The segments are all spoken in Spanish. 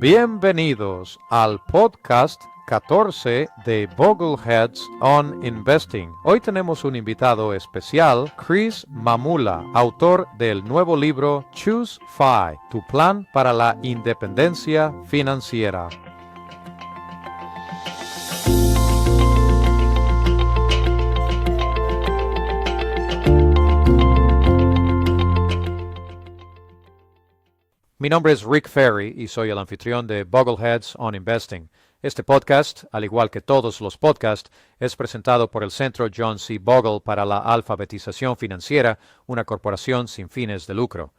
Bienvenidos al podcast 14 de Bogleheads on Investing. Hoy tenemos un invitado especial, Chris Mamula, autor del nuevo libro Choose FI, tu plan para la independencia financiera. Mi nombre es Rick Ferry y soy el anfitrión de Bogleheads on Investing. Este podcast, al igual que todos los podcasts, es presentado por el Centro John C. Bogle para la Alfabetización Financiera, una corporación sin fines de lucro.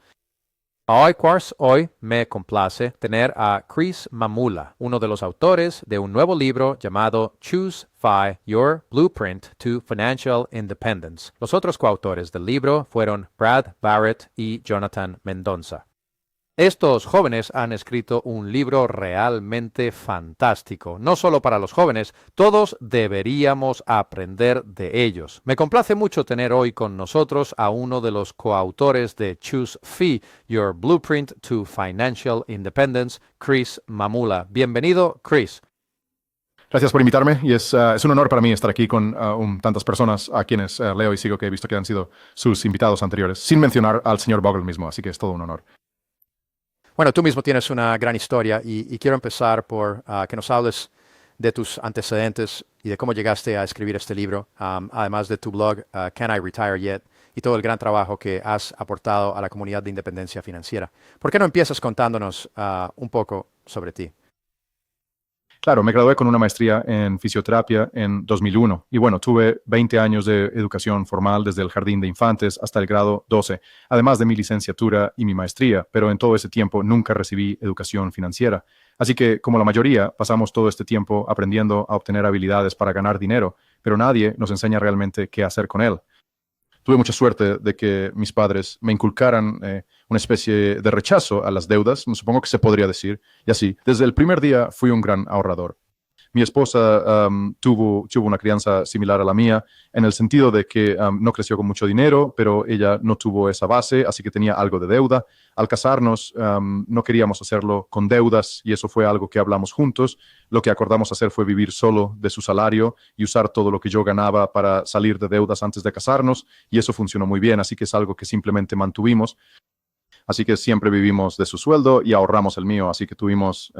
Hoy me complace tener a Chris Mamula, uno de los autores de un nuevo libro llamado Choose FI, Your Blueprint to Financial Independence. Los otros coautores del libro fueron Brad Barrett y Jonathan Mendonza. Estos jóvenes han escrito un libro realmente fantástico, no solo para los jóvenes, todos deberíamos aprender de ellos. Me complace mucho tener hoy con nosotros a uno de los coautores de Choose FI, Your Blueprint to Financial Independence, Chris Mamula. Bienvenido, Chris. Gracias por invitarme y es un honor para mí estar aquí con tantas personas a quienes leo y sigo que he visto que han sido sus invitados anteriores, sin mencionar al señor Bogle mismo, así que es todo un honor. Bueno, tú mismo tienes una gran historia y quiero empezar por que nos hables de tus antecedentes y de cómo llegaste a escribir este libro, además de tu blog Can I Retire Yet? Y todo el gran trabajo que has aportado a la comunidad de independencia financiera. ¿Por qué no empiezas contándonos un poco sobre ti? Claro, me gradué con una maestría en fisioterapia en 2001 y bueno, tuve 20 años de educación formal desde el jardín de infantes hasta el grado 12, además de mi licenciatura y mi maestría, pero en todo ese tiempo nunca recibí educación financiera. Así que, como la mayoría, pasamos todo este tiempo aprendiendo a obtener habilidades para ganar dinero, pero nadie nos enseña realmente qué hacer con él. Tuve mucha suerte de que mis padres me inculcaran una especie de rechazo a las deudas, supongo que se podría decir, y así. Desde el primer día fui un gran ahorrador. Mi esposa tuvo una crianza similar a la mía, en el sentido de que no creció con mucho dinero, pero ella no tuvo esa base, así que tenía algo de deuda. Al casarnos, no queríamos hacerlo con deudas, y eso fue algo que hablamos juntos. Lo que acordamos hacer fue vivir solo de su salario y usar todo lo que yo ganaba para salir de deudas antes de casarnos, y eso funcionó muy bien, así que es algo que simplemente mantuvimos. Así que siempre vivimos de su sueldo y ahorramos el mío, así que tuvimos,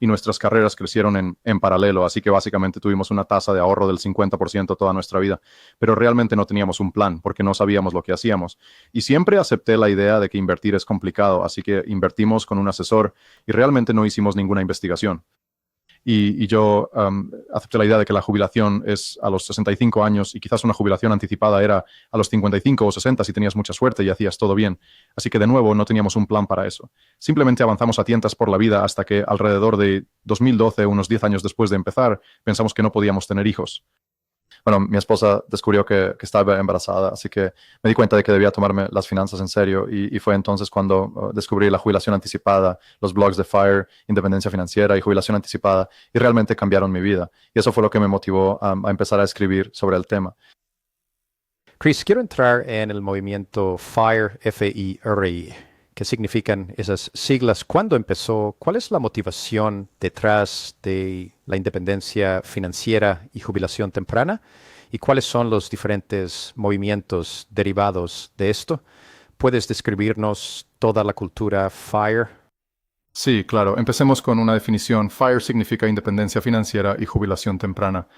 y nuestras carreras crecieron en paralelo, así que básicamente tuvimos una tasa de ahorro del 50% toda nuestra vida, pero realmente no teníamos un plan porque no sabíamos lo que hacíamos. Y siempre acepté la idea de que invertir es complicado, así que invertimos con un asesor y realmente no hicimos ninguna investigación. Y yo acepté la idea de que la jubilación es a los 65 años y quizás una jubilación anticipada era a los 55 o 60 si tenías mucha suerte y hacías todo bien. Así que de nuevo no teníamos un plan para eso. Simplemente avanzamos a tientas por la vida hasta que alrededor de 2012, unos 10 años después de empezar, pensamos que no podíamos tener hijos. Bueno, mi esposa descubrió que estaba embarazada, así que me di cuenta de que debía tomarme las finanzas en serio y fue entonces cuando descubrí la jubilación anticipada, los blogs de FIRE, independencia financiera y jubilación anticipada, y realmente cambiaron mi vida. Y eso fue lo que me motivó a empezar a escribir sobre el tema. Chris, quiero entrar en el movimiento FIRE, F-I-R-I. ¿Qué significan esas siglas? ¿Cuándo empezó? ¿Cuál es la motivación detrás de la independencia financiera y jubilación temprana? ¿Y cuáles son los diferentes movimientos derivados de esto? ¿Puedes describirnos toda la cultura FIRE? Sí, claro. Empecemos con una definición. FIRE significa independencia financiera y jubilación temprana.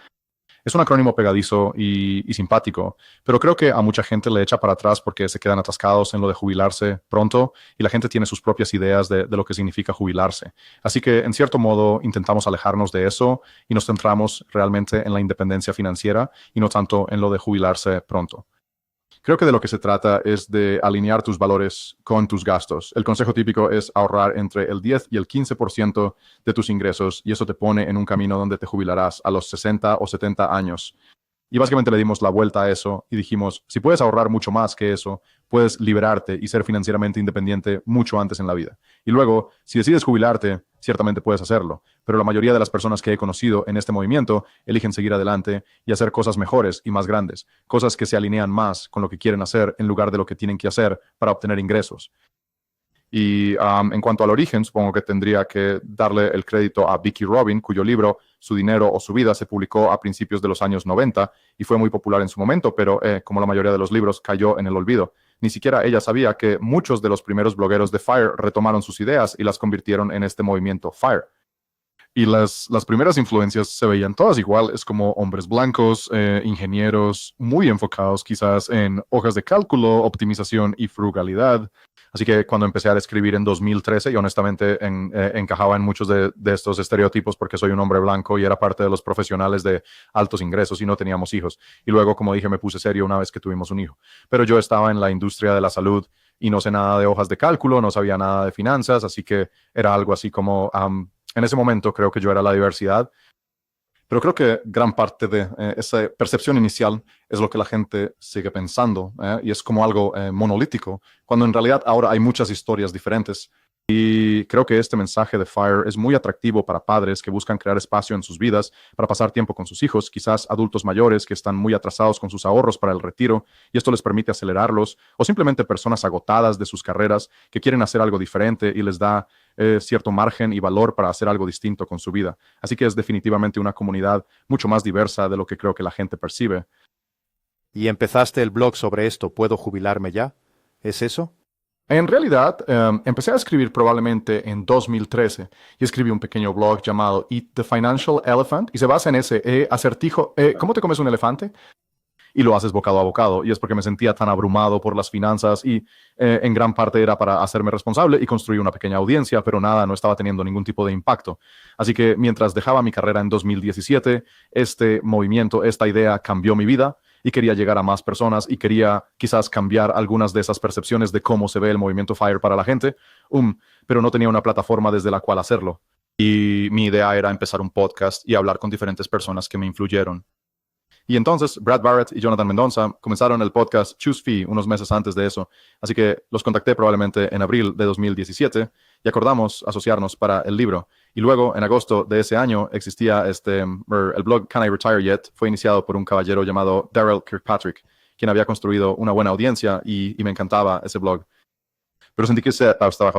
Es un acrónimo pegadizo y simpático, pero creo que a mucha gente le echa para atrás porque se quedan atascados en lo de jubilarse pronto y la gente tiene sus propias ideas de lo que significa jubilarse. Así que, en cierto modo, intentamos alejarnos de eso y nos centramos realmente en la independencia financiera y no tanto en lo de jubilarse pronto. Creo que de lo que se trata es de alinear tus valores con tus gastos. El consejo típico es ahorrar entre el 10 y el 15% de tus ingresos y eso te pone en un camino donde te jubilarás a los 60 o 70 años. Y básicamente le dimos la vuelta a eso y dijimos, si puedes ahorrar mucho más que eso, puedes liberarte y ser financieramente independiente mucho antes en la vida. Y luego, si decides jubilarte, ciertamente puedes hacerlo, pero la mayoría de las personas que he conocido en este movimiento eligen seguir adelante y hacer cosas mejores y más grandes, cosas que se alinean más con lo que quieren hacer en lugar de lo que tienen que hacer para obtener ingresos. Y en cuanto al origen, supongo que tendría que darle el crédito a Vicki Robin, cuyo libro Su dinero o su vida se publicó a principios de los años 90 y fue muy popular en su momento, pero como la mayoría de los libros, cayó en el olvido. Ni siquiera ella sabía que muchos de los primeros blogueros de FIRE retomaron sus ideas y las convirtieron en este movimiento FIRE. Y las primeras influencias se veían todas igual, es como hombres blancos, ingenieros, muy enfocados quizás en hojas de cálculo, optimización y frugalidad. Así que cuando empecé a escribir en 2013, y honestamente encajaba en muchos de estos estereotipos porque soy un hombre blanco y era parte de los profesionales de altos ingresos y no teníamos hijos. Y luego, como dije, me puse serio una vez que tuvimos un hijo. Pero yo estaba en la industria de la salud y no sé nada de hojas de cálculo, no sabía nada de finanzas, así que era algo así como... en ese momento creo que yo era la diversidad, pero creo que gran parte de esa percepción inicial es lo que la gente sigue pensando, y es como algo monolítico, cuando en realidad ahora hay muchas historias diferentes. Y creo que este mensaje de FIRE es muy atractivo para padres que buscan crear espacio en sus vidas para pasar tiempo con sus hijos, quizás adultos mayores que están muy atrasados con sus ahorros para el retiro y esto les permite acelerarlos, o simplemente personas agotadas de sus carreras que quieren hacer algo diferente y les da cierto margen y valor para hacer algo distinto con su vida. Así que es definitivamente una comunidad mucho más diversa de lo que creo que la gente percibe. ¿Y empezaste el blog sobre esto? ¿Puedo jubilarme ya? ¿Es eso? En realidad, empecé a escribir probablemente en 2013 y escribí un pequeño blog llamado Eat the Financial Elephant y se basa en ese acertijo, ¿cómo te comes un elefante? Y lo haces bocado a bocado, y es porque me sentía tan abrumado por las finanzas y en gran parte era para hacerme responsable y construir una pequeña audiencia, pero nada, no estaba teniendo ningún tipo de impacto. Así que mientras dejaba mi carrera en 2017, este movimiento, esta idea cambió mi vida y quería llegar a más personas y quería quizás cambiar algunas de esas percepciones de cómo se ve el movimiento FIRE para la gente, pero no tenía una plataforma desde la cual hacerlo. Y mi idea era empezar un podcast y hablar con diferentes personas que me influyeron. Y entonces Brad Barrett y Jonathan Mendonça comenzaron el podcast Choose Fee unos meses antes de eso. Así que los contacté probablemente en abril de 2017 y acordamos asociarnos para el libro. Y luego, en agosto de ese año, existía el blog Can I Retire Yet? Fue iniciado por un caballero llamado Daryl Kirkpatrick, quien había construido una buena audiencia y me encantaba ese blog. Pero sentí que se estaba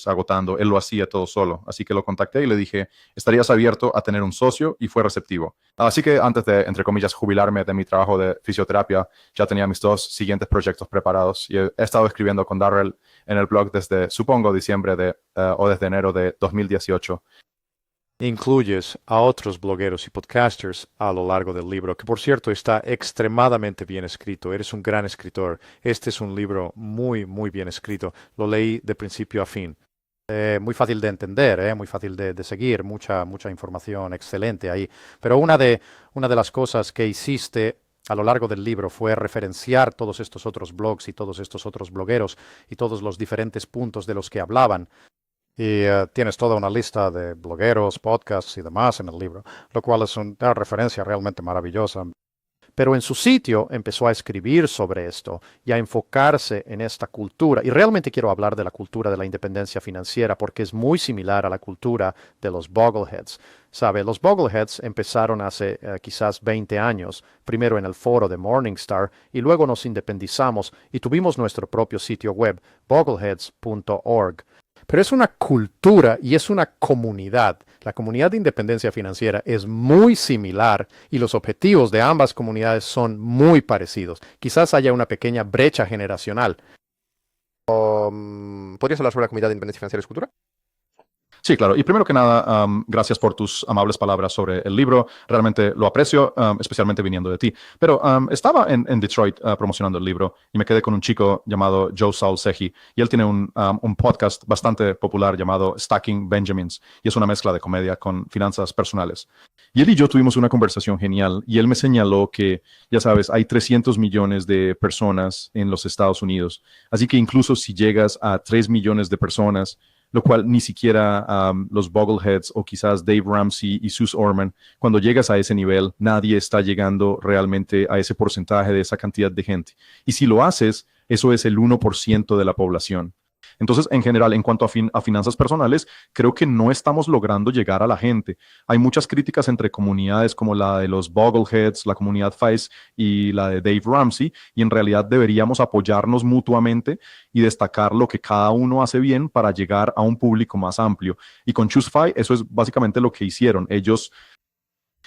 agotando, él lo hacía todo solo. Así que lo contacté y le dije, ¿estarías abierto a tener un socio? Y fue receptivo. Así que antes de, entre comillas, jubilarme de mi trabajo de fisioterapia, ya tenía mis 2 siguientes proyectos preparados. Y he estado escribiendo con Darrell en el blog desde, supongo, diciembre o desde enero de 2018. Incluyes a otros blogueros y podcasters a lo largo del libro, que por cierto está extremadamente bien escrito. Eres un gran escritor. Este es un libro muy, muy bien escrito. Lo leí de principio a fin. Muy fácil de entender, muy fácil de seguir, mucha información excelente ahí. Pero una de las cosas que hiciste a lo largo del libro fue referenciar todos estos otros blogs y todos estos otros blogueros y todos los diferentes puntos de los que hablaban. Y tienes toda una lista de blogueros, podcasts y demás en el libro, lo cual es una referencia realmente maravillosa. Pero en su sitio empezó a escribir sobre esto y a enfocarse en esta cultura. Y realmente quiero hablar de la cultura de la independencia financiera porque es muy similar a la cultura de los Bogleheads. ¿Sabe? Los Bogleheads empezaron hace quizás 20 años, primero en el foro de Morningstar y luego nos independizamos y tuvimos nuestro propio sitio web, bogleheads.org. Pero es una cultura y es una comunidad. La comunidad de independencia financiera es muy similar y los objetivos de ambas comunidades son muy parecidos. Quizás haya una pequeña brecha generacional. ¿Podrías hablar sobre la comunidad de independencia financiera y cultura? Sí, claro. Y primero que nada, gracias por tus amables palabras sobre el libro. Realmente lo aprecio, especialmente viniendo de ti. Pero estaba en Detroit promocionando el libro y me quedé con un chico llamado Joe Saul-Sehy. Y él tiene un podcast bastante popular llamado Stacking Benjamins. Y es una mezcla de comedia con finanzas personales. Y él y yo tuvimos una conversación genial. Y él me señaló que, ya sabes, hay 300 millones de personas en los Estados Unidos. Así que incluso si llegas a 3 millones de personas, lo cual ni siquiera los Bogleheads o quizás Dave Ramsey y Suze Orman, cuando llegas a ese nivel, nadie está llegando realmente a ese porcentaje de esa cantidad de gente. Y si lo haces, eso es el 1% de la población. Entonces, en general, en cuanto a finanzas personales, creo que no estamos logrando llegar a la gente. Hay muchas críticas entre comunidades como la de los Bogleheads, la comunidad FAIS y la de Dave Ramsey, y en realidad deberíamos apoyarnos mutuamente y destacar lo que cada uno hace bien para llegar a un público más amplio. Y con ChooseFi, eso es básicamente lo que hicieron. Ellos,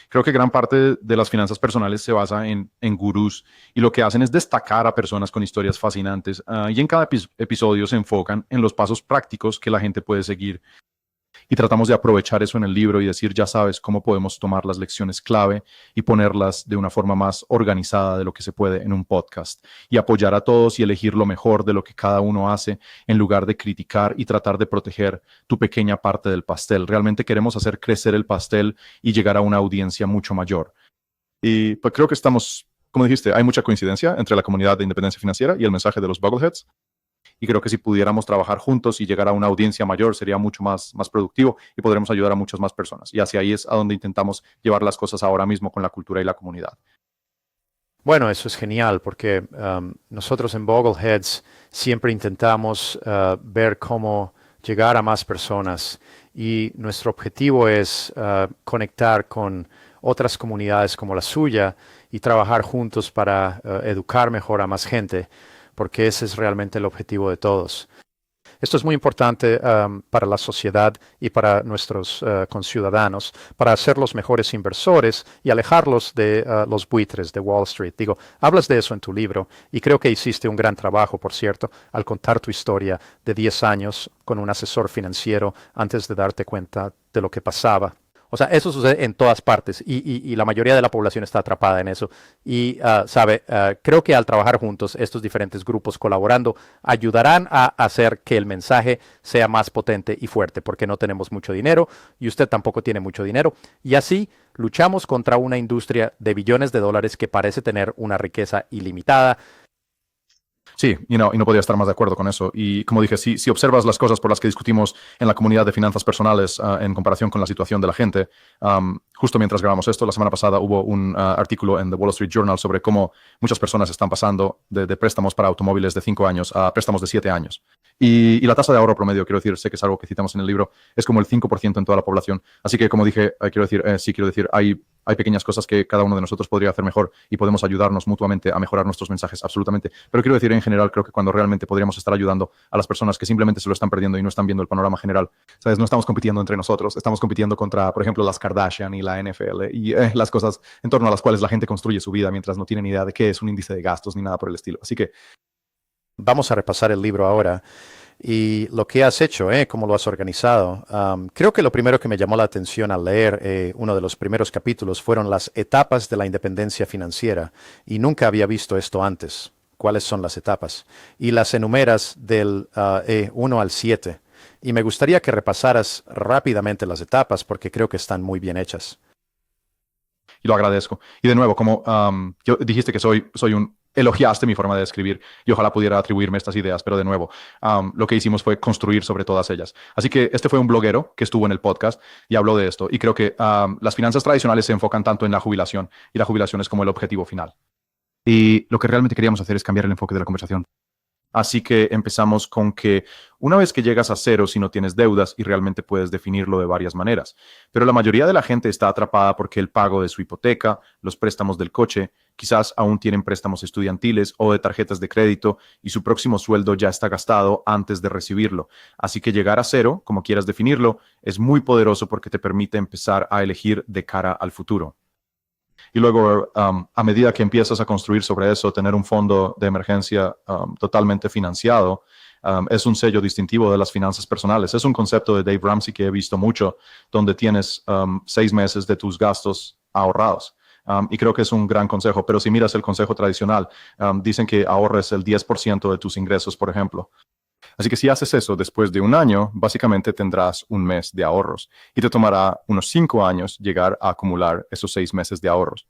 creo que gran parte de las finanzas personales se basa en gurús y lo que hacen es destacar a personas con historias fascinantes y en cada episodio se enfocan en los pasos prácticos que la gente puede seguir. Y tratamos de aprovechar eso en el libro y decir, ya sabes, cómo podemos tomar las lecciones clave y ponerlas de una forma más organizada de lo que se puede en un podcast. Y apoyar a todos y elegir lo mejor de lo que cada uno hace en lugar de criticar y tratar de proteger tu pequeña parte del pastel. Realmente queremos hacer crecer el pastel y llegar a una audiencia mucho mayor. Y pues creo que estamos, como dijiste, hay mucha coincidencia entre la comunidad de independencia financiera y el mensaje de los Buggleheads. Y creo que si pudiéramos trabajar juntos y llegar a una audiencia mayor sería mucho más productivo y podremos ayudar a muchas más personas. Y hacia ahí es a donde intentamos llevar las cosas ahora mismo con la cultura y la comunidad. Bueno, eso es genial porque nosotros en Bogleheads siempre intentamos ver cómo llegar a más personas y nuestro objetivo es conectar con otras comunidades como la suya y trabajar juntos para educar mejor a más gente, porque ese es realmente el objetivo de todos. Esto es muy importante para la sociedad y para nuestros conciudadanos, para ser los mejores inversores y alejarlos de los buitres de Wall Street. Digo, hablas de eso en tu libro y creo que hiciste un gran trabajo, por cierto, al contar tu historia de 10 años con un asesor financiero antes de darte cuenta de lo que pasaba. O sea, eso sucede en todas partes y la mayoría de la población está atrapada en eso. Y, creo que al trabajar juntos, estos diferentes grupos colaborando ayudarán a hacer que el mensaje sea más potente y fuerte, porque no tenemos mucho dinero y usted tampoco tiene mucho dinero. Y así luchamos contra una industria de billones de dólares que parece tener una riqueza ilimitada. Sí, y no podía estar más de acuerdo con eso. Y como dije, si observas las cosas por las que discutimos en la comunidad de finanzas personales en comparación con la situación de la gente, justo mientras grabamos esto, la semana pasada hubo un artículo en The Wall Street Journal sobre cómo muchas personas están pasando de préstamos para automóviles de 5 años a préstamos de 7 años. Y la tasa de ahorro promedio, quiero decir, sé que es algo que citamos en el libro, es como el 5% en toda la población. Así que, como dije, quiero decir, hay pequeñas cosas que cada uno de nosotros podría hacer mejor y podemos ayudarnos mutuamente a mejorar nuestros mensajes, absolutamente. Pero quiero decir, en general, creo que cuando realmente podríamos estar ayudando a las personas que simplemente se lo están perdiendo y no están viendo el panorama general, ¿sabes? No estamos compitiendo entre nosotros, estamos compitiendo contra, por ejemplo, las Kardashian y la NFL y las cosas en torno a las cuales la gente construye su vida mientras no tiene ni idea de qué es un índice de gastos ni nada por el estilo. Así que vamos a repasar el libro ahora. Y lo que has hecho, cómo lo has organizado. Creo que lo primero que me llamó la atención al leer uno de los primeros capítulos fueron las etapas de la independencia financiera. Y nunca había visto esto antes. ¿Cuáles son las etapas? Y las enumeras del 1 al 7. Y me gustaría que repasaras rápidamente las etapas porque creo que están muy bien hechas. Y lo agradezco. Y de nuevo, como dijiste que soy elogiaste mi forma de escribir y ojalá pudiera atribuirme estas ideas, pero de nuevo, lo que hicimos fue construir sobre todas ellas. Así que este fue un bloguero que estuvo en el podcast y habló de esto. Y creo que las finanzas tradicionales se enfocan tanto en la jubilación y la jubilación es como el objetivo final. Y lo que realmente queríamos hacer es cambiar el enfoque de la conversación. Así que empezamos con que una vez que llegas a cero, si no tienes deudas y realmente puedes definirlo de varias maneras. Pero la mayoría de la gente está atrapada porque el pago de su hipoteca, los préstamos del coche, quizás aún tienen préstamos estudiantiles o de tarjetas de crédito y su próximo sueldo ya está gastado antes de recibirlo. Así que llegar a cero, como quieras definirlo, es muy poderoso porque te permite empezar a elegir de cara al futuro. Y luego, a medida que empiezas a construir sobre eso, tener un fondo de emergencia totalmente financiado es un sello distintivo de las finanzas personales. Es un concepto de Dave Ramsey que he visto mucho, donde tienes 6 meses de tus gastos ahorrados. Y creo que es un gran consejo. Pero si miras el consejo tradicional, dicen que ahorres el 10% de tus ingresos, por ejemplo. Así que si haces eso después de un año, básicamente tendrás un mes de ahorros y te tomará unos 5 años llegar a acumular esos 6 meses de ahorros.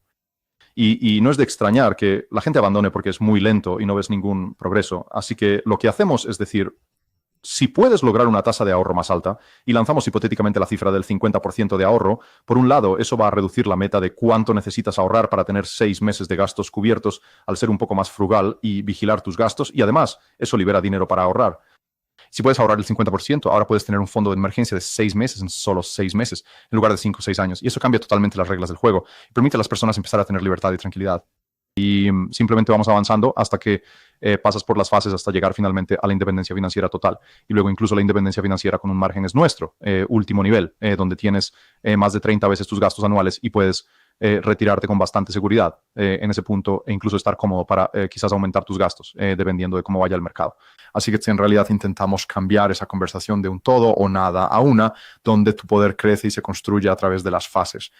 Y no es de extrañar que la gente abandone porque es muy lento y no ves ningún progreso. Así que lo que hacemos es decir, si puedes lograr una tasa de ahorro más alta, y lanzamos hipotéticamente la cifra del 50% de ahorro, por un lado, eso va a reducir la meta de cuánto necesitas ahorrar para tener 6 meses de gastos cubiertos al ser un poco más frugal y vigilar tus gastos, y además, eso libera dinero para ahorrar. Si puedes ahorrar el 50%, ahora puedes tener un fondo de emergencia de 6 meses en solo 6 meses, en lugar de 5 o 6 años. Y eso cambia totalmente las reglas del juego y permite a las personas empezar a tener libertad y tranquilidad. Y simplemente vamos avanzando hasta que pasas por las fases hasta llegar finalmente a la independencia financiera total. Y luego incluso la independencia financiera con un margen es nuestro último nivel, donde tienes más de 30 veces tus gastos anuales y puedes retirarte con bastante seguridad en ese punto e incluso estar cómodo para quizás aumentar tus gastos, dependiendo de cómo vaya el mercado. Así que en realidad intentamos cambiar esa conversación de un todo o nada a una, donde tu poder crece y se construye a través de las fases.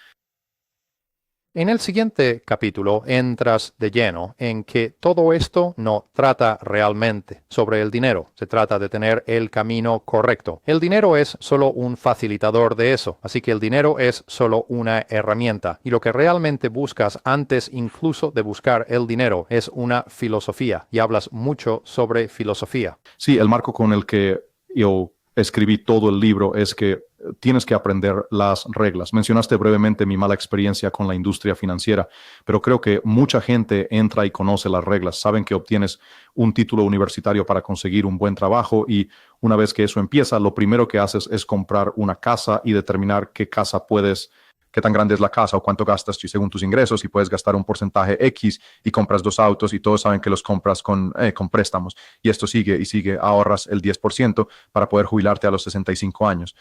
En el siguiente capítulo entras de lleno en que todo esto no trata realmente sobre el dinero, se trata de tener el camino correcto. El dinero es solo un facilitador de eso, así que el dinero es solo una herramienta y lo que realmente buscas antes incluso de buscar el dinero es una filosofía y hablas mucho sobre filosofía. Sí, el marco con el que yo escribí todo el libro es que tienes que aprender las reglas. Mencionaste brevemente mi mala experiencia con la industria financiera, pero creo que mucha gente entra y conoce las reglas. Saben que obtienes un título universitario para conseguir un buen trabajo y una vez que eso empieza, lo primero que haces es comprar una casa y determinar qué tan grande es la casa o cuánto gastas según tus ingresos y puedes gastar un porcentaje X y compras 2 autos y todos saben que los compras con préstamos y esto sigue y sigue, ahorras el 10% para poder jubilarte a los 65 años.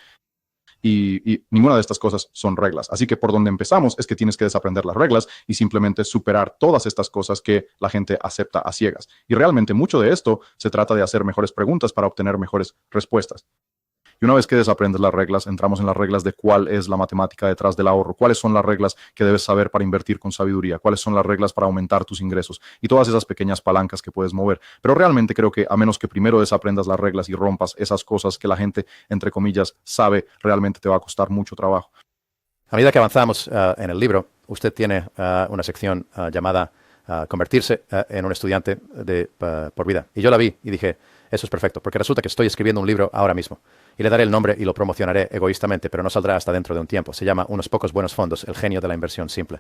Y ninguna de estas cosas son reglas. Así que por donde empezamos es que tienes que desaprender las reglas y simplemente superar todas estas cosas que la gente acepta a ciegas. Y realmente mucho de esto se trata de hacer mejores preguntas para obtener mejores respuestas. Y una vez que desaprendes las reglas, entramos en las reglas de cuál es la matemática detrás del ahorro, cuáles son las reglas que debes saber para invertir con sabiduría, cuáles son las reglas para aumentar tus ingresos y todas esas pequeñas palancas que puedes mover. Pero realmente creo que a menos que primero desaprendas las reglas y rompas esas cosas que la gente, entre comillas, sabe, realmente te va a costar mucho trabajo. A medida que avanzamos en el libro, usted tiene una sección llamada Convertirse en un estudiante por vida. Y yo la vi y dije, eso es perfecto, porque resulta que estoy escribiendo un libro ahora mismo. Y le daré el nombre y lo promocionaré egoístamente, pero no saldrá hasta dentro de un tiempo. Se llama Unos pocos buenos fondos, el genio de la inversión simple.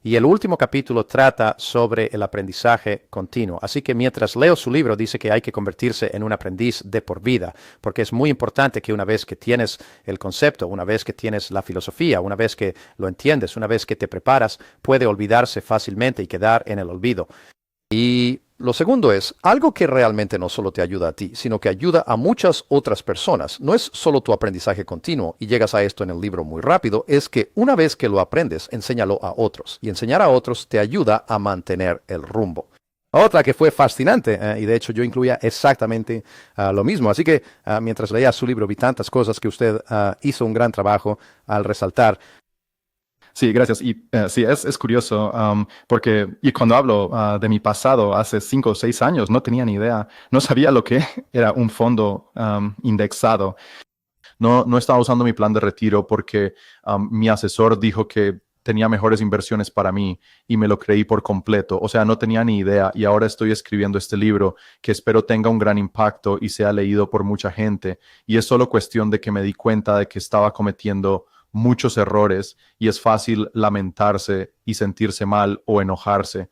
Y el último capítulo trata sobre el aprendizaje continuo. Así que mientras leo su libro dice que hay que convertirse en un aprendiz de por vida, porque es muy importante que una vez que tienes el concepto, una vez que tienes la filosofía, una vez que lo entiendes, una vez que te preparas, puede olvidarse fácilmente y quedar en el olvido. Y lo segundo es, algo que realmente no solo te ayuda a ti, sino que ayuda a muchas otras personas. No es solo tu aprendizaje continuo, y llegas a esto en el libro muy rápido, es que una vez que lo aprendes, enséñalo a otros. Y enseñar a otros te ayuda a mantener el rumbo. Otra que fue fascinante, y de hecho yo incluía exactamente lo mismo. Así que mientras leía su libro vi tantas cosas que usted hizo un gran trabajo al resaltar. Sí, gracias. Y sí, es curioso porque y cuando hablo de mi pasado hace 5 o 6 años, no tenía ni idea, no sabía lo que era un fondo indexado. No estaba usando mi plan de retiro porque mi asesor dijo que tenía mejores inversiones para mí y me lo creí por completo. O sea, no tenía ni idea y ahora estoy escribiendo este libro que espero tenga un gran impacto y sea leído por mucha gente. Y es solo cuestión de que me di cuenta de que estaba cometiendo muchos errores y es fácil lamentarse y sentirse mal o enojarse.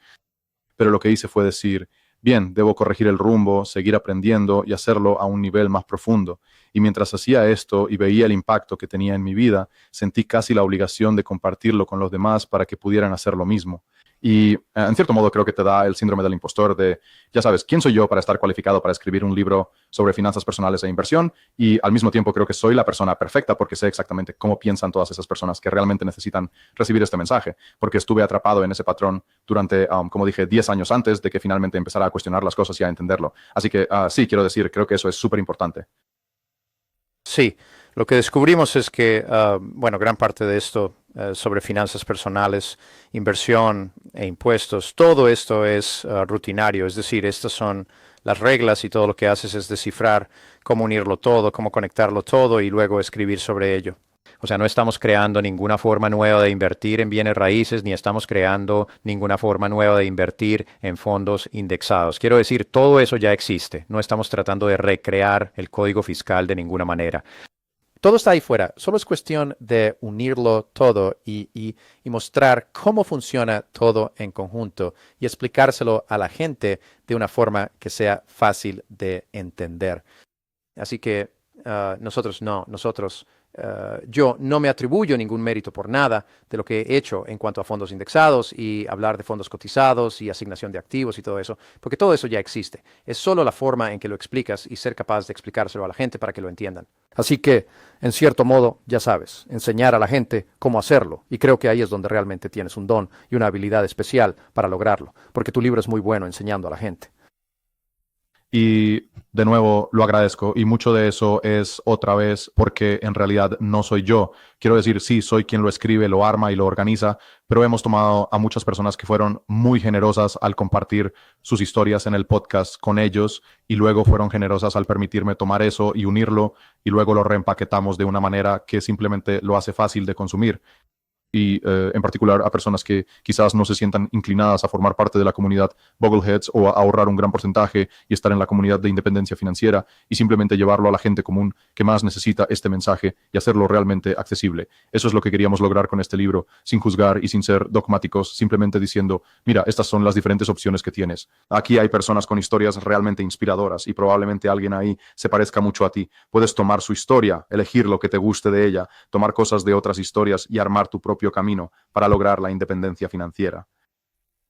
Pero lo que hice fue decir, bien, debo corregir el rumbo, seguir aprendiendo y hacerlo a un nivel más profundo. Y mientras hacía esto y veía el impacto que tenía en mi vida, sentí casi la obligación de compartirlo con los demás para que pudieran hacer lo mismo. Y en cierto modo creo que te da el síndrome del impostor de, ya sabes, ¿quién soy yo para estar cualificado para escribir un libro sobre finanzas personales e inversión? Y al mismo tiempo creo que soy la persona perfecta porque sé exactamente cómo piensan todas esas personas que realmente necesitan recibir este mensaje, porque estuve atrapado en ese patrón durante, como dije, 10 años antes de que finalmente empezara a cuestionar las cosas y a entenderlo. Así que sí, quiero decir, creo que eso es súper importante. Sí, lo que descubrimos es que, gran parte de esto sobre finanzas personales, inversión e impuestos, todo esto es rutinario, es decir, estas son las reglas y todo lo que haces es descifrar cómo unirlo todo, cómo conectarlo todo y luego escribir sobre ello. O sea, no estamos creando ninguna forma nueva de invertir en bienes raíces, ni estamos creando ninguna forma nueva de invertir en fondos indexados. Quiero decir, todo eso ya existe. No estamos tratando de recrear el código fiscal de ninguna manera. Todo está ahí fuera. Solo es cuestión de unirlo todo y mostrar cómo funciona todo en conjunto y explicárselo a la gente de una forma que sea fácil de entender. Así que yo no me atribuyo ningún mérito por nada de lo que he hecho en cuanto a fondos indexados y hablar de fondos cotizados y asignación de activos y todo eso, porque todo eso ya existe. Es solo la forma en que lo explicas y ser capaz de explicárselo a la gente para que lo entiendan. Así que, en cierto modo, ya sabes, enseñar a la gente cómo hacerlo. Y creo que ahí es donde realmente tienes un don y una habilidad especial para lograrlo, porque tu libro es muy bueno enseñando a la gente. Y de nuevo lo agradezco y mucho de eso es otra vez porque en realidad no soy yo. Quiero decir, sí, soy quien lo escribe, lo arma y lo organiza, pero hemos tomado a muchas personas que fueron muy generosas al compartir sus historias en el podcast con ellos y luego fueron generosas al permitirme tomar eso y unirlo y luego lo reempaquetamos de una manera que simplemente lo hace fácil de consumir. Y en particular a personas que quizás no se sientan inclinadas a formar parte de la comunidad Bogleheads o a ahorrar un gran porcentaje y estar en la comunidad de independencia financiera y simplemente llevarlo a la gente común que más necesita este mensaje y hacerlo realmente accesible. Eso es lo que queríamos lograr con este libro, sin juzgar y sin ser dogmáticos, simplemente diciendo, mira, estas son las diferentes opciones que tienes. Aquí hay personas con historias realmente inspiradoras y probablemente alguien ahí se parezca mucho a ti. Puedes tomar su historia, elegir lo que te guste de ella, tomar cosas de otras historias y armar tu propio camino para lograr la independencia financiera.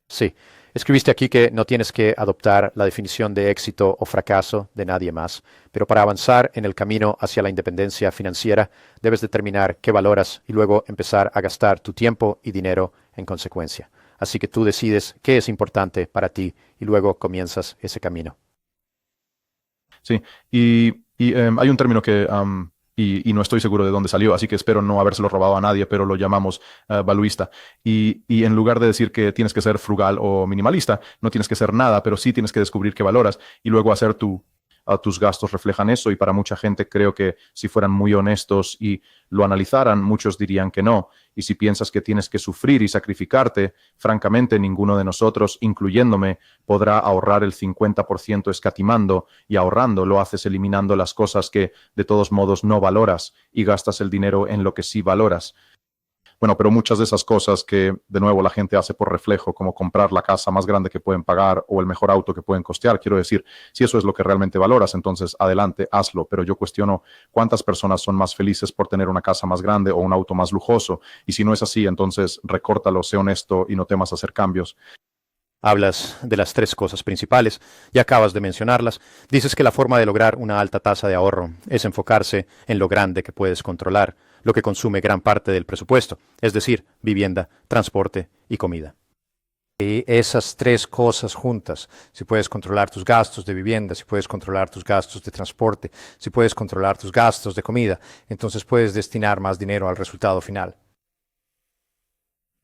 Sí, escribiste aquí que no tienes que adoptar la definición de éxito o fracaso de nadie más, pero para avanzar en el camino hacia la independencia financiera debes determinar qué valoras y luego empezar a gastar tu tiempo y dinero en consecuencia. Así que tú decides qué es importante para ti y luego comienzas ese camino. Sí, y hay un término que y no estoy seguro de dónde salió, así que espero no habérselo robado a nadie, pero lo llamamos valuista. Y en lugar de decir que tienes que ser frugal o minimalista, no tienes que ser nada, pero sí tienes que descubrir qué valoras y luego hacer tus gastos reflejan eso. Y para mucha gente creo que si fueran muy honestos y lo analizaran, muchos dirían que no. Y si piensas que tienes que sufrir y sacrificarte, francamente ninguno de nosotros, incluyéndome, podrá ahorrar el 50% escatimando, y ahorrando lo haces eliminando las cosas que de todos modos no valoras y gastas el dinero en lo que sí valoras. Bueno, pero muchas de esas cosas que, de nuevo, la gente hace por reflejo, como comprar la casa más grande que pueden pagar o el mejor auto que pueden costear, quiero decir, si eso es lo que realmente valoras, entonces adelante, hazlo. Pero yo cuestiono cuántas personas son más felices por tener una casa más grande o un auto más lujoso. Y si no es así, entonces recórtalo, sé honesto y no temas hacer cambios. Hablas de las tres cosas principales, ya acabas de mencionarlas. Dices que la forma de lograr una alta tasa de ahorro es enfocarse en lo grande que puedes controlar, lo que consume gran parte del presupuesto, es decir, vivienda, transporte y comida. Y esas tres cosas juntas, si puedes controlar tus gastos de vivienda, si puedes controlar tus gastos de transporte, si puedes controlar tus gastos de comida, entonces puedes destinar más dinero al resultado final.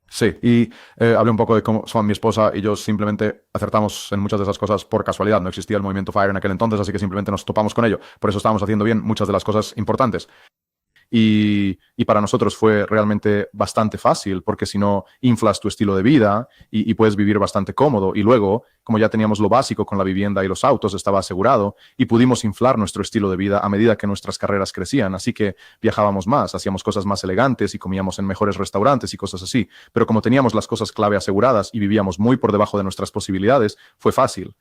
Sí, y hablé un poco de cómo son mi esposa y yo simplemente acertamos en muchas de esas cosas por casualidad. No existía el movimiento FIRE en aquel entonces, así que simplemente nos topamos con ello. Por eso estábamos haciendo bien muchas de las cosas importantes. Y para nosotros fue realmente bastante fácil, porque si no, inflas tu estilo de vida y puedes vivir bastante cómodo. Y luego, como ya teníamos lo básico con la vivienda y los autos, estaba asegurado y pudimos inflar nuestro estilo de vida a medida que nuestras carreras crecían. Así que viajábamos más, hacíamos cosas más elegantes y comíamos en mejores restaurantes y cosas así. Pero como teníamos las cosas clave aseguradas y vivíamos muy por debajo de nuestras posibilidades, fue fácil.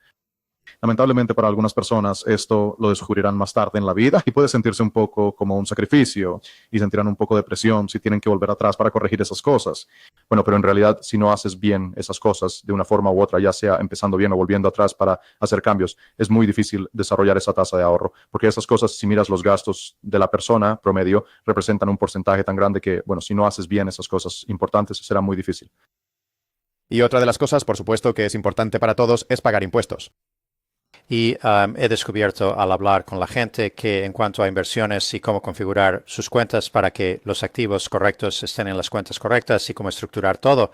Lamentablemente para algunas personas esto lo descubrirán más tarde en la vida y puede sentirse un poco como un sacrificio y sentirán un poco de presión si tienen que volver atrás para corregir esas cosas. Bueno, pero en realidad si no haces bien esas cosas de una forma u otra, ya sea empezando bien o volviendo atrás para hacer cambios, es muy difícil desarrollar esa tasa de ahorro, porque esas cosas, si miras los gastos de la persona promedio, representan un porcentaje tan grande que, bueno, si no haces bien esas cosas importantes, será muy difícil. Y otra de las cosas, por supuesto, que es importante para todos es pagar impuestos. Y he descubierto al hablar con la gente que en cuanto a inversiones y cómo configurar sus cuentas para que los activos correctos estén en las cuentas correctas y cómo estructurar todo,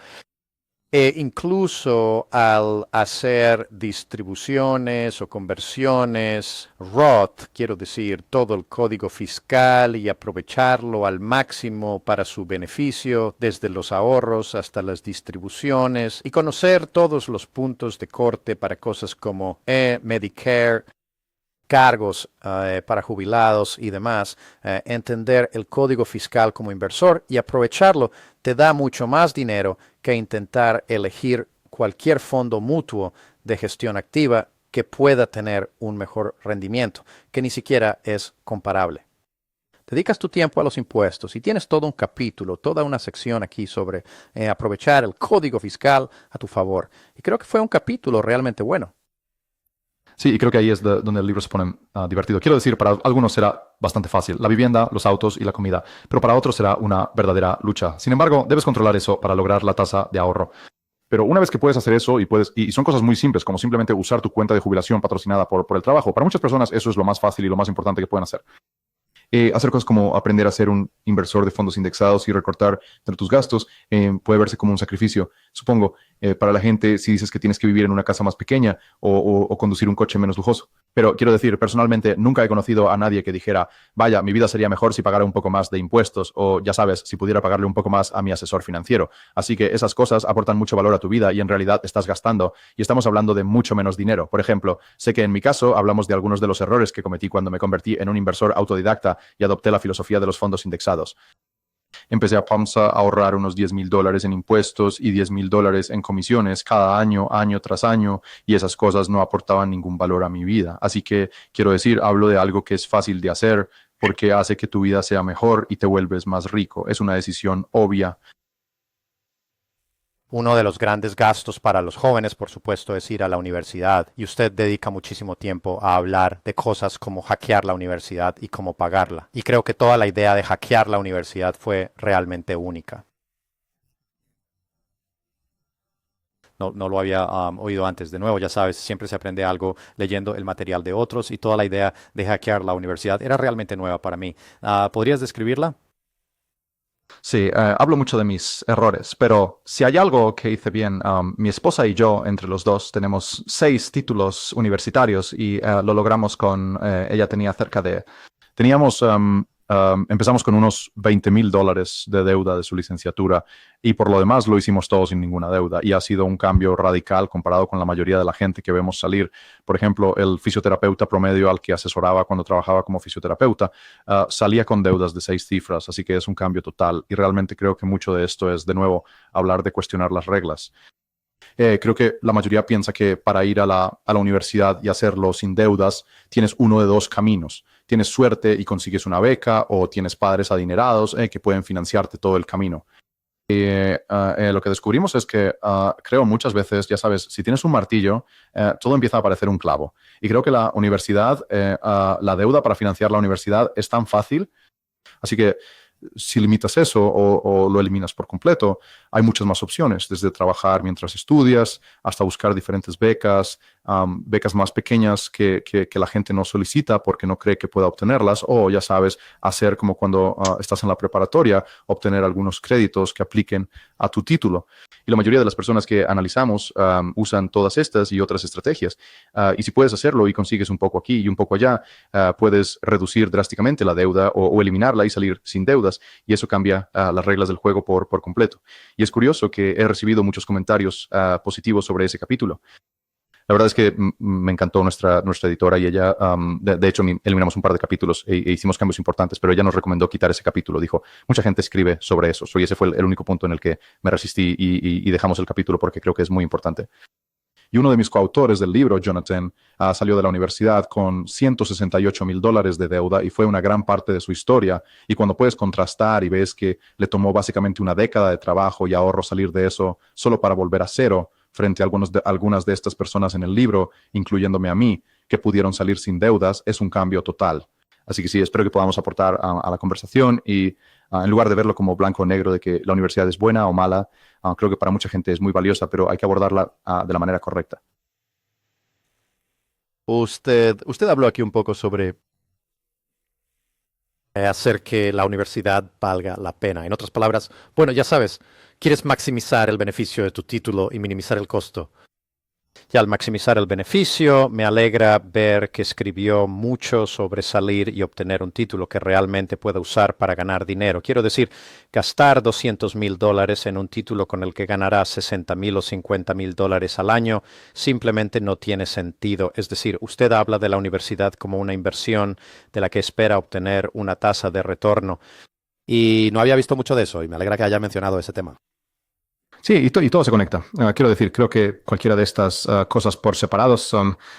e incluso al hacer distribuciones o conversiones, Roth, quiero decir, todo el código fiscal y aprovecharlo al máximo para su beneficio, desde los ahorros hasta las distribuciones, y conocer todos los puntos de corte para cosas como Medicare. cargos para jubilados y demás, entender el código fiscal como inversor y aprovecharlo te da mucho más dinero que intentar elegir cualquier fondo mutuo de gestión activa que pueda tener un mejor rendimiento, que ni siquiera es comparable. Dedicas tu tiempo a los impuestos y tienes todo un capítulo, toda una sección aquí sobre aprovechar el código fiscal a tu favor. Y creo que fue un capítulo realmente bueno. Sí, y creo que ahí es donde el libro se pone divertido. Quiero decir, para algunos será bastante fácil, la vivienda, los autos y la comida, pero para otros será una verdadera lucha. Sin embargo, debes controlar eso para lograr la tasa de ahorro. Pero una vez que puedes hacer eso y son cosas muy simples, como simplemente usar tu cuenta de jubilación patrocinada por el trabajo, para muchas personas eso es lo más fácil y lo más importante que pueden hacer. Hacer cosas como aprender a ser un inversor de fondos indexados y recortar entre tus gastos puede verse como un sacrificio. Supongo, para la gente si dices que tienes que vivir en una casa más pequeña o conducir un coche menos lujoso. Pero quiero decir, personalmente nunca he conocido a nadie que dijera, vaya, mi vida sería mejor si pagara un poco más de impuestos o, ya sabes, si pudiera pagarle un poco más a mi asesor financiero. Así que esas cosas aportan mucho valor a tu vida y en realidad estás gastando y estamos hablando de mucho menos dinero. Por ejemplo, sé que en mi caso hablamos de algunos de los errores que cometí cuando me convertí en un inversor autodidacta y adopté la filosofía de los fondos indexados. Empecé a ahorrar unos $10,000 en impuestos y $10,000 en comisiones cada año, año tras año, y esas cosas no aportaban ningún valor a mi vida. Así que quiero decir, hablo de algo que es fácil de hacer porque hace que tu vida sea mejor y te vuelves más rico. Es una decisión obvia. Uno de los grandes gastos para los jóvenes, por supuesto, es ir a la universidad. Y usted dedica muchísimo tiempo a hablar de cosas como hackear la universidad y cómo pagarla. Y creo que toda la idea de hackear la universidad fue realmente única. No lo había oído antes. De nuevo, ya sabes, siempre se aprende algo leyendo el material de otros y toda la idea de hackear la universidad era realmente nueva para mí. ¿Podrías describirla? Sí, hablo mucho de mis errores, pero si hay algo que hice bien, mi esposa y yo, entre los dos, tenemos 6 títulos universitarios y lo logramos ella tenía teníamos, empezamos con unos $20,000 de deuda de su licenciatura y por lo demás lo hicimos todo sin ninguna deuda y ha sido un cambio radical comparado con la mayoría de la gente que vemos salir. Por ejemplo, el fisioterapeuta promedio al que asesoraba cuando trabajaba como fisioterapeuta salía con deudas de 6 cifras, así que es un cambio total y realmente creo que mucho de esto es, de nuevo, hablar de cuestionar las reglas. Creo que la mayoría piensa que para ir a la universidad y hacerlo sin deudas, tienes uno de 2 caminos. Tienes suerte y consigues una beca o tienes padres adinerados que pueden financiarte todo el camino. Lo que descubrimos es que creo muchas veces, ya sabes, si tienes un martillo, todo empieza a parecer un clavo. Y creo que la universidad, la deuda para financiar la universidad es tan fácil. Así que si limitas eso o lo eliminas por completo, hay muchas más opciones, desde trabajar mientras estudias hasta buscar diferentes becas, becas más pequeñas que la gente no solicita porque no cree que pueda obtenerlas, o ya sabes, hacer como cuando estás en la preparatoria, obtener algunos créditos que apliquen a tu título. Y la mayoría de las personas que analizamos usan todas estas y otras estrategias. Y si puedes hacerlo y consigues un poco aquí y un poco allá, puedes reducir drásticamente la deuda o eliminarla y salir sin deudas. Y eso cambia las reglas del juego por completo. Y es curioso que he recibido muchos comentarios positivos sobre ese capítulo. La verdad es que me encantó nuestra editora y ella, de hecho, eliminamos un par de capítulos e hicimos cambios importantes, pero ella nos recomendó quitar ese capítulo. Dijo, mucha gente escribe sobre eso. Y ese fue el único punto en el que me resistí y dejamos el capítulo porque creo que es muy importante. Y uno de mis coautores del libro, Jonathan, salió de la universidad con $168,000 de deuda y fue una gran parte de su historia. Y cuando puedes contrastar y ves que le tomó básicamente una década de trabajo y ahorro salir de eso solo para volver a cero, frente a algunas de estas personas en el libro, incluyéndome a mí, que pudieron salir sin deudas, es un cambio total. Así que sí, espero que podamos aportar a la conversación y en lugar de verlo como blanco o negro de que la universidad es buena o mala, creo que para mucha gente es muy valiosa, pero hay que abordarla de la manera correcta. Usted habló aquí un poco sobre hacer que la universidad valga la pena. En otras palabras, bueno, ya sabes, quieres maximizar el beneficio de tu título y minimizar el costo. Y al maximizar el beneficio, me alegra ver que escribió mucho sobre salir y obtener un título que realmente pueda usar para ganar dinero. Quiero decir, gastar $200,000 en un título con el que ganará $60,000 o $50,000 al año simplemente no tiene sentido. Es decir, usted habla de la universidad como una inversión de la que espera obtener una tasa de retorno. Y no había visto mucho de eso y me alegra que haya mencionado ese tema. Sí, y todo se conecta. Quiero decir, creo que cualquiera de estas cosas por separados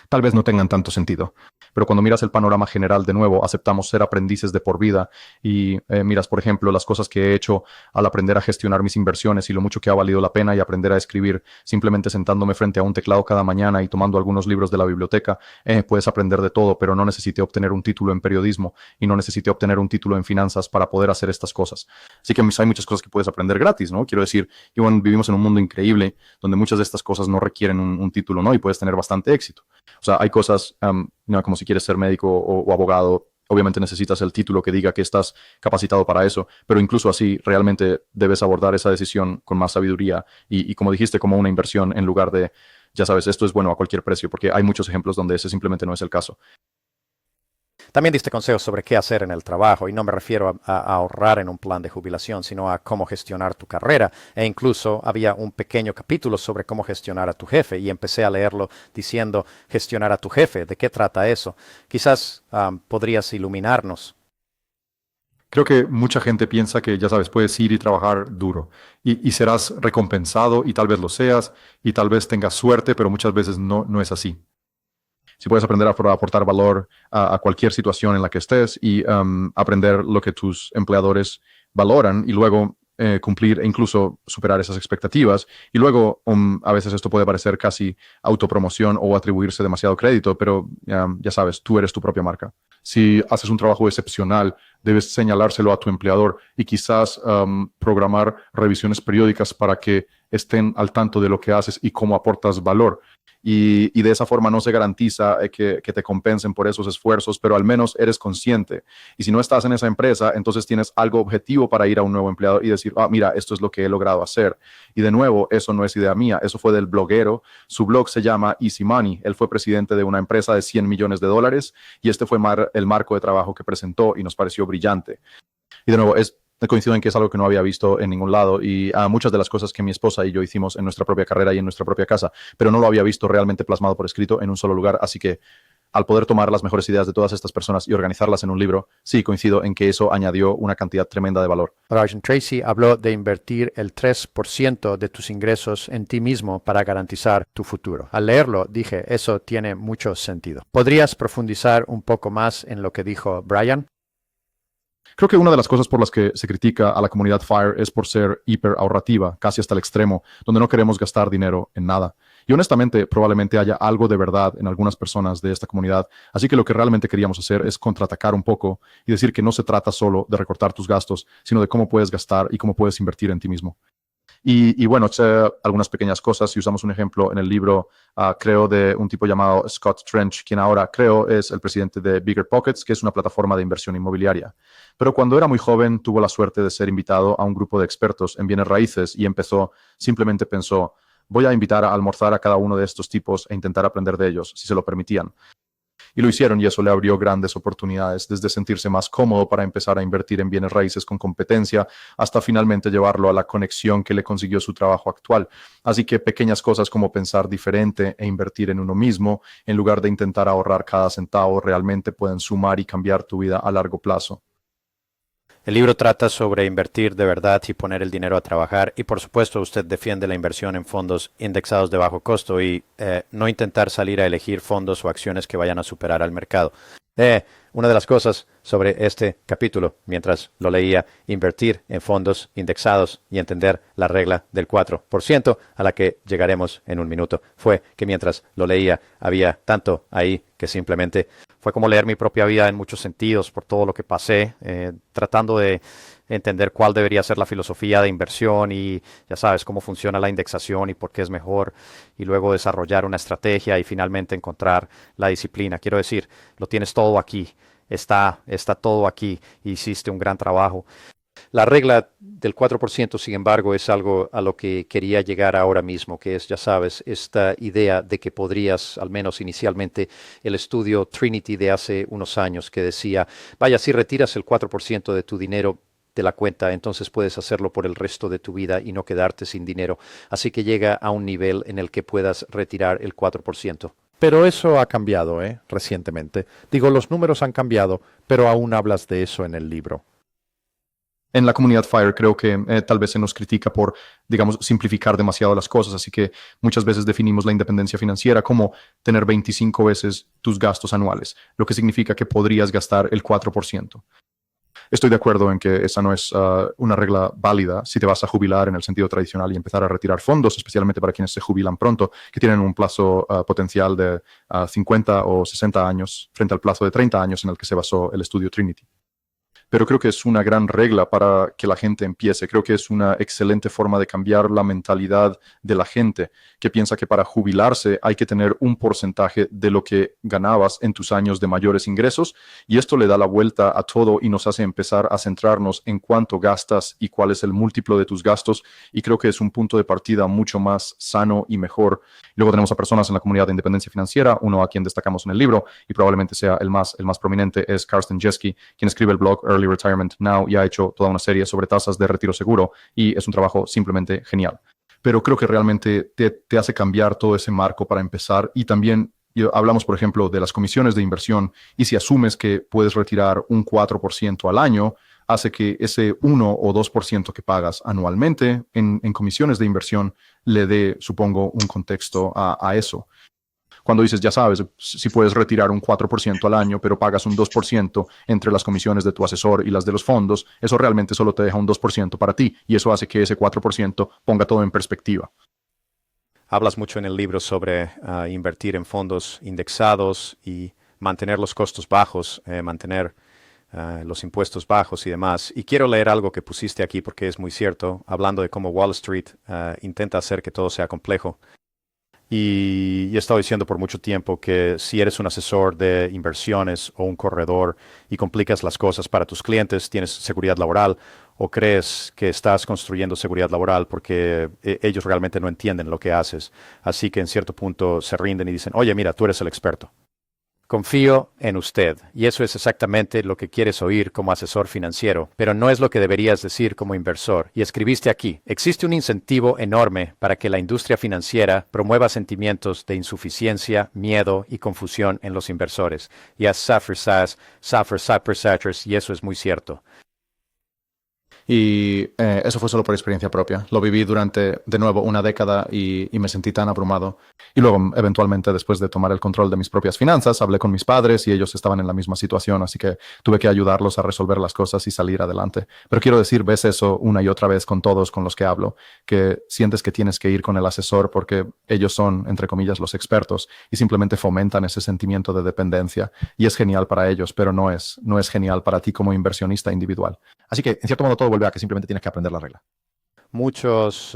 tal vez no tengan tanto sentido. Pero cuando miras el panorama general, de nuevo, aceptamos ser aprendices de por vida y miras, por ejemplo, las cosas que he hecho al aprender a gestionar mis inversiones y lo mucho que ha valido la pena y aprender a escribir simplemente sentándome frente a un teclado cada mañana y tomando algunos libros de la biblioteca. Puedes aprender de todo, pero no necesité obtener un título en periodismo y no necesité obtener un título en finanzas para poder hacer estas cosas. Así que hay muchas cosas que puedes aprender gratis, ¿no? Quiero decir, vivimos en un mundo increíble donde muchas de estas cosas no requieren un título, ¿no? Y puedes tener bastante éxito. O sea, hay cosas, como si quieres ser médico o abogado, obviamente necesitas el título que diga que estás capacitado para eso, pero incluso así realmente debes abordar esa decisión con más sabiduría y como dijiste, como una inversión en lugar de, ya sabes, esto es bueno a cualquier precio, porque hay muchos ejemplos donde ese simplemente no es el caso. También diste consejos sobre qué hacer en el trabajo, y no me refiero a ahorrar en un plan de jubilación, sino a cómo gestionar tu carrera. E incluso había un pequeño capítulo sobre cómo gestionar a tu jefe, y empecé a leerlo diciendo gestionar a tu jefe. ¿De qué trata eso? Quizás podrías iluminarnos. Creo que mucha gente piensa que, ya sabes, puedes ir y trabajar duro y serás recompensado y tal vez lo seas y tal vez tengas suerte, pero muchas veces no es así. Si puedes aprender a aportar valor a cualquier situación en la que estés y aprender lo que tus empleadores valoran y luego cumplir e incluso superar esas expectativas. Y luego a veces esto puede parecer casi autopromoción o atribuirse demasiado crédito, pero ya sabes, tú eres tu propia marca. Si haces un trabajo excepcional, debes señalárselo a tu empleador y quizás programar revisiones periódicas para que estén al tanto de lo que haces y cómo aportas valor. Y de esa forma no se garantiza que te compensen por esos esfuerzos, pero al menos eres consciente. Y si no estás en esa empresa, entonces tienes algo objetivo para ir a un nuevo empleador y decir, mira, esto es lo que he logrado hacer. Y de nuevo, eso no es idea mía, eso fue del bloguero. Su blog se llama Easy Money. Él fue presidente de una empresa de $100 millones y este fue el marco de trabajo que presentó y nos pareció brillante. Y de nuevo, coincido en que es algo que no había visto en ningún lado y muchas de las cosas que mi esposa y yo hicimos en nuestra propia carrera y en nuestra propia casa, pero no lo había visto realmente plasmado por escrito en un solo lugar, así que al poder tomar las mejores ideas de todas estas personas y organizarlas en un libro, sí coincido en que eso añadió una cantidad tremenda de valor. Brian Tracy habló de invertir el 3% de tus ingresos en ti mismo para garantizar tu futuro. Al leerlo, dije, eso tiene mucho sentido. ¿Podrías profundizar un poco más en lo que dijo Brian? Creo que una de las cosas por las que se critica a la comunidad FIRE es por ser hiper ahorrativa, casi hasta el extremo, donde no queremos gastar dinero en nada. Y honestamente, probablemente haya algo de verdad en algunas personas de esta comunidad. Así que lo que realmente queríamos hacer es contraatacar un poco y decir que no se trata solo de recortar tus gastos, sino de cómo puedes gastar y cómo puedes invertir en ti mismo. Y bueno, algunas pequeñas cosas. Si usamos un ejemplo en el libro, creo de un tipo llamado Scott Trench, quien ahora creo es el presidente de Bigger Pockets, que es una plataforma de inversión inmobiliaria. Pero cuando era muy joven, tuvo la suerte de ser invitado a un grupo de expertos en bienes raíces y simplemente pensó, voy a invitar a almorzar a cada uno de estos tipos e intentar aprender de ellos, si se lo permitían. Y lo hicieron y eso le abrió grandes oportunidades, desde sentirse más cómodo para empezar a invertir en bienes raíces con competencia hasta finalmente llevarlo a la conexión que le consiguió su trabajo actual. Así que pequeñas cosas como pensar diferente e invertir en uno mismo, en lugar de intentar ahorrar cada centavo, realmente pueden sumar y cambiar tu vida a largo plazo. El libro trata sobre invertir de verdad y poner el dinero a trabajar y por supuesto usted defiende la inversión en fondos indexados de bajo costo y no intentar salir a elegir fondos o acciones que vayan a superar al mercado. Una de las cosas sobre este capítulo, mientras lo leía, invertir en fondos indexados y entender la regla del 4%, a la que llegaremos en un minuto, fue que mientras lo leía había tanto ahí que simplemente fue como leer mi propia vida en muchos sentidos por todo lo que pasé, tratando de entender cuál debería ser la filosofía de inversión y ya sabes cómo funciona la indexación y por qué es mejor y luego desarrollar una estrategia y finalmente encontrar la disciplina. Quiero decir, lo tienes todo aquí, está todo aquí, hiciste un gran trabajo. La regla del 4%, sin embargo, es algo a lo que quería llegar ahora mismo, que es, ya sabes, esta idea de que podrías, al menos inicialmente, el estudio Trinity de hace unos años que decía, vaya, si retiras el 4% de tu dinero de la cuenta, entonces puedes hacerlo por el resto de tu vida y no quedarte sin dinero. Así que llega a un nivel en el que puedas retirar el 4%. Pero eso ha cambiado, recientemente. Digo, los números han cambiado, pero aún hablas de eso en el libro. En la comunidad FIRE creo que tal vez se nos critica por, digamos, simplificar demasiado las cosas, así que muchas veces definimos la independencia financiera como tener 25 veces tus gastos anuales, lo que significa que podrías gastar el 4%. Estoy de acuerdo en que esa no es una regla válida si te vas a jubilar en el sentido tradicional y empezar a retirar fondos, especialmente para quienes se jubilan pronto, que tienen un plazo potencial de 50 o 60 años frente al plazo de 30 años en el que se basó el estudio Trinity. Pero creo que es una gran regla para que la gente empiece. Creo que es una excelente forma de cambiar la mentalidad de la gente que piensa que para jubilarse hay que tener un porcentaje de lo que ganabas en tus años de mayores ingresos, y esto le da la vuelta a todo y nos hace empezar a centrarnos en cuánto gastas y cuál es el múltiplo de tus gastos, y creo que es un punto de partida mucho más sano y mejor. Luego tenemos a personas en la comunidad de independencia financiera, uno a quien destacamos en el libro y probablemente sea el más prominente es Carsten Jeske, quien escribe el blog Early Retirement Now y ha hecho toda una serie sobre tasas de retiro seguro, y es un trabajo simplemente genial. Pero creo que realmente te hace cambiar todo ese marco para empezar, y también hablamos, por ejemplo, de las comisiones de inversión, y si asumes que puedes retirar un 4% al año, hace que ese 1 o 2% que pagas anualmente en comisiones de inversión le dé, supongo, un contexto a eso. Cuando dices, ya sabes, si puedes retirar un 4% al año, pero pagas un 2% entre las comisiones de tu asesor y las de los fondos, eso realmente solo te deja un 2% para ti, y eso hace que ese 4% ponga todo en perspectiva. Hablas mucho en el libro sobre invertir en fondos indexados y mantener los costos bajos, mantener los impuestos bajos y demás. Y quiero leer algo que pusiste aquí porque es muy cierto, hablando de cómo Wall Street intenta hacer que todo sea complejo. Y he estado diciendo por mucho tiempo que si eres un asesor de inversiones o un corredor y complicas las cosas para tus clientes, tienes seguridad laboral, o crees que estás construyendo seguridad laboral porque ellos realmente no entienden lo que haces. Así que en cierto punto se rinden y dicen, oye, mira, tú eres el experto. Confío en usted, y eso es exactamente lo que quieres oír como asesor financiero, pero no es lo que deberías decir como inversor. Y escribiste aquí, existe un incentivo enorme para que la industria financiera promueva sentimientos de insuficiencia, miedo y confusión en los inversores. Y as Safir says, Safir Satchers, y eso es muy cierto. Y eso fue solo por experiencia propia. Lo viví durante, de nuevo, una década y me sentí tan abrumado. Y luego, eventualmente, después de tomar el control de mis propias finanzas, hablé con mis padres y ellos estaban en la misma situación, así que tuve que ayudarlos a resolver las cosas y salir adelante. Pero quiero decir, ves eso una y otra vez con todos con los que hablo, que sientes que tienes que ir con el asesor porque ellos son, entre comillas, los expertos, y simplemente fomentan ese sentimiento de dependencia. Y es genial para ellos, pero no es genial para ti como inversionista individual. Así que, en cierto modo, todo vuelve a que simplemente tienes que aprender la regla. Muchos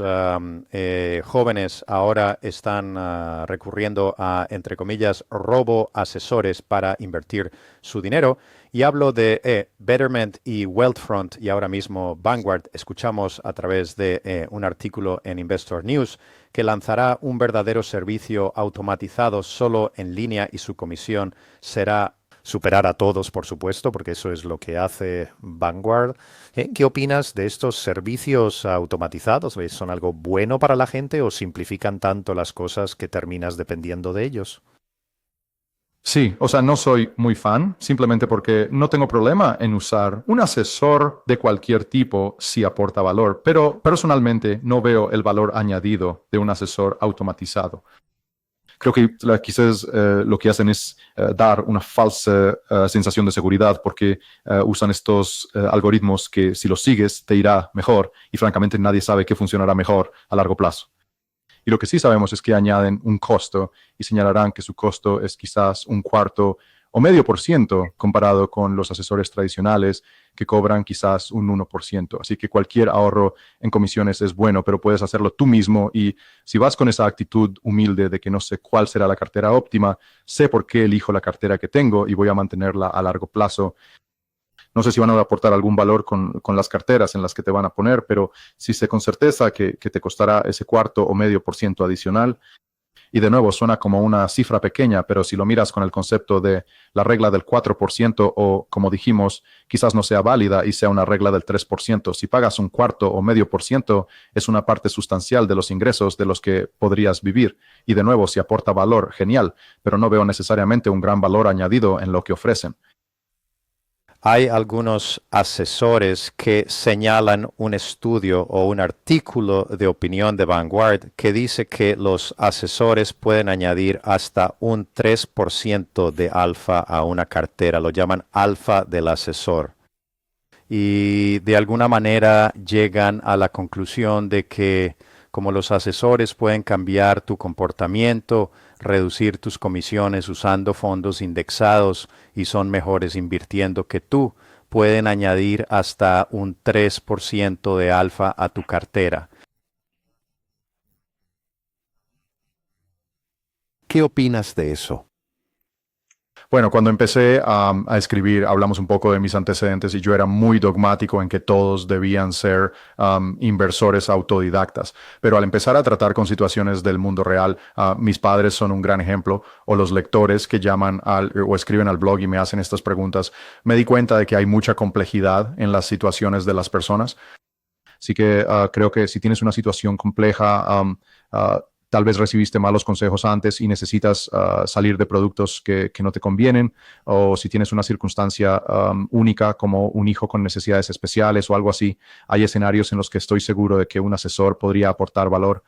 jóvenes ahora están recurriendo a, entre comillas, robo-asesores para invertir su dinero. Y hablo de Betterment y Wealthfront, y ahora mismo Vanguard. Escuchamos a través de un artículo en Investor News que lanzará un verdadero servicio automatizado solo en línea, y su comisión será superar a todos, por supuesto, porque eso es lo que hace Vanguard. ¿Qué opinas de estos servicios automatizados? ¿Son algo bueno para la gente o simplifican tanto las cosas que terminas dependiendo de ellos? Sí, o sea, no soy muy fan, simplemente porque no tengo problema en usar un asesor de cualquier tipo si aporta valor, pero personalmente no veo el valor añadido de un asesor automatizado. Creo que quizás lo que hacen es dar una falsa sensación de seguridad porque usan estos algoritmos que si los sigues te irá mejor, y francamente nadie sabe qué funcionará mejor a largo plazo. Y lo que sí sabemos es que añaden un costo y señalarán que su costo es quizás 1/4 o 0,5% comparado con los asesores tradicionales que cobran quizás un 1%. Así que cualquier ahorro en comisiones es bueno, pero puedes hacerlo tú mismo, y si vas con esa actitud humilde de que no sé cuál será la cartera óptima, sé por qué elijo la cartera que tengo y voy a mantenerla a largo plazo, No sé si van a aportar algún valor con las carteras en las que te van a poner, pero si sé con certeza que te costará ese cuarto o medio por ciento adicional. Y de nuevo, suena como una cifra pequeña, pero si lo miras con el concepto de la regla del 4% o, como dijimos, quizás no sea válida y sea una regla del 3%. Si pagas un cuarto o medio por ciento, es una parte sustancial de los ingresos de los que podrías vivir. Y de nuevo, si aporta valor, genial, pero no veo necesariamente un gran valor añadido en lo que ofrecen. Hay algunos asesores que señalan un estudio o un artículo de opinión de Vanguard que dice que los asesores pueden añadir hasta un 3% de alfa a una cartera. Lo llaman alfa del asesor. Y de alguna manera llegan a la conclusión de que como los asesores pueden cambiar tu comportamiento, reducir tus comisiones usando fondos indexados y son mejores invirtiendo que tú, pueden añadir hasta un 3% de alfa a tu cartera. ¿Qué opinas de eso? Bueno, cuando empecé a escribir, hablamos un poco de mis antecedentes y yo era muy dogmático en que todos debían ser inversores autodidactas. Pero al empezar a tratar con situaciones del mundo real, mis padres son un gran ejemplo, o los lectores que llaman o escriben al blog y me hacen estas preguntas, me di cuenta de que hay mucha complejidad en las situaciones de las personas. Así que creo que si tienes una situación compleja, tal vez recibiste malos consejos antes y necesitas salir de productos que no te convienen, o si tienes una circunstancia única como un hijo con necesidades especiales o algo así, hay escenarios en los que estoy seguro de que un asesor podría aportar valor.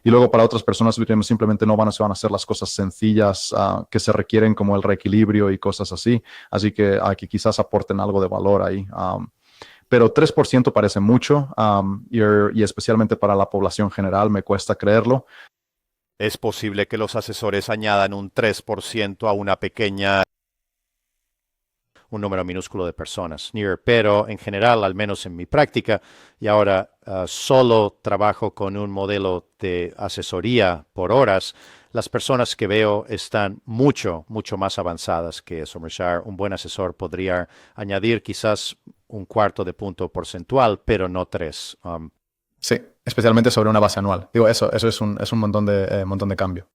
Y luego para otras personas simplemente se van a hacer las cosas sencillas que se requieren como el reequilibrio y cosas así. Así que quizás aporten algo de valor ahí. Pero 3% parece mucho y especialmente para la población general me cuesta creerlo. Es posible que los asesores añadan un 3% a un número minúsculo de personas, pero en general, al menos en mi práctica, y ahora solo trabajo con un modelo de asesoría por horas, las personas que veo están mucho más avanzadas que eso. Un buen asesor podría añadir quizás un cuarto de punto porcentual, pero no 3. Sí, especialmente sobre una base anual. Digo, eso es un montón de cambio.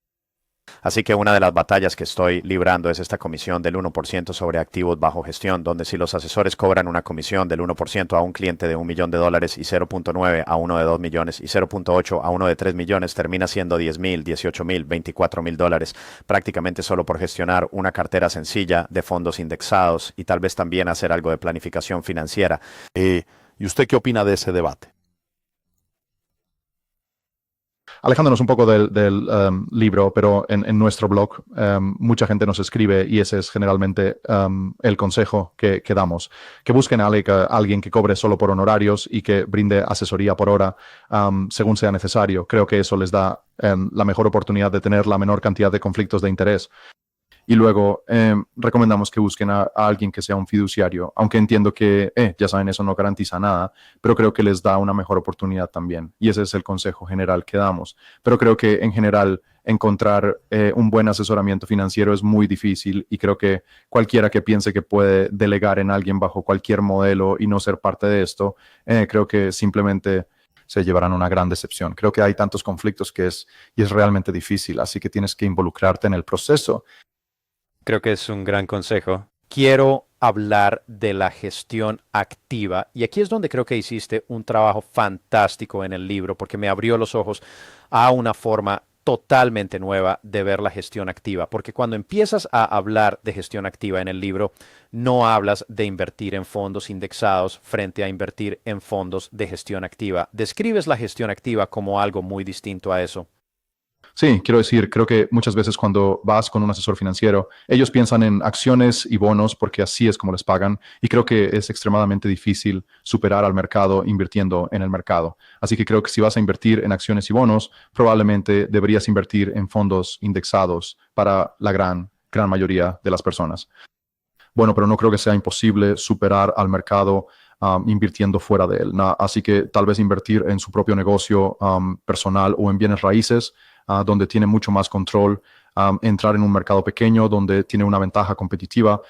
Así que una de las batallas que estoy librando es esta comisión del 1% sobre activos bajo gestión, donde si los asesores cobran una comisión del 1% a un cliente de $1 millón y 0.9 a uno de 2 millones y 0.8 a uno de 3 millones, termina siendo $10,000, $18,000, $24,000, prácticamente solo por gestionar una cartera sencilla de fondos indexados y tal vez también hacer algo de planificación financiera. ¿Y usted qué opina de ese debate? Alejándonos un poco del libro, pero en nuestro blog mucha gente nos escribe y ese es generalmente el consejo que damos. Que busquen a alguien que cobre solo por honorarios y que brinde asesoría por hora según sea necesario. Creo que eso les da la mejor oportunidad de tener la menor cantidad de conflictos de interés. Y luego recomendamos que busquen a alguien que sea un fiduciario, aunque entiendo que, ya saben, eso no garantiza nada, pero creo que les da una mejor oportunidad también. Y ese es el consejo general que damos. Pero creo que en general encontrar un buen asesoramiento financiero es muy difícil y creo que cualquiera que piense que puede delegar en alguien bajo cualquier modelo y no ser parte de esto, creo que simplemente se llevarán una gran decepción. Creo que hay tantos conflictos y es realmente difícil, así que tienes que involucrarte en el proceso. Creo que es un gran consejo. Quiero hablar de la gestión activa. Y aquí es donde creo que hiciste un trabajo fantástico en el libro, porque me abrió los ojos a una forma totalmente nueva de ver la gestión activa. Porque cuando empiezas a hablar de gestión activa en el libro, no hablas de invertir en fondos indexados frente a invertir en fondos de gestión activa. Describes la gestión activa como algo muy distinto a eso. Sí, quiero decir, creo que muchas veces cuando vas con un asesor financiero, ellos piensan en acciones y bonos porque así es como les pagan y creo que es extremadamente difícil superar al mercado invirtiendo en el mercado. Así que creo que si vas a invertir en acciones y bonos, probablemente deberías invertir en fondos indexados para la gran mayoría de las personas. Bueno, pero no creo que sea imposible superar al mercado invirtiendo fuera de él. Así que tal vez invertir en su propio negocio personal o en bienes raíces, donde tiene mucho más control entrar en un mercado pequeño donde tiene una ventaja competitiva,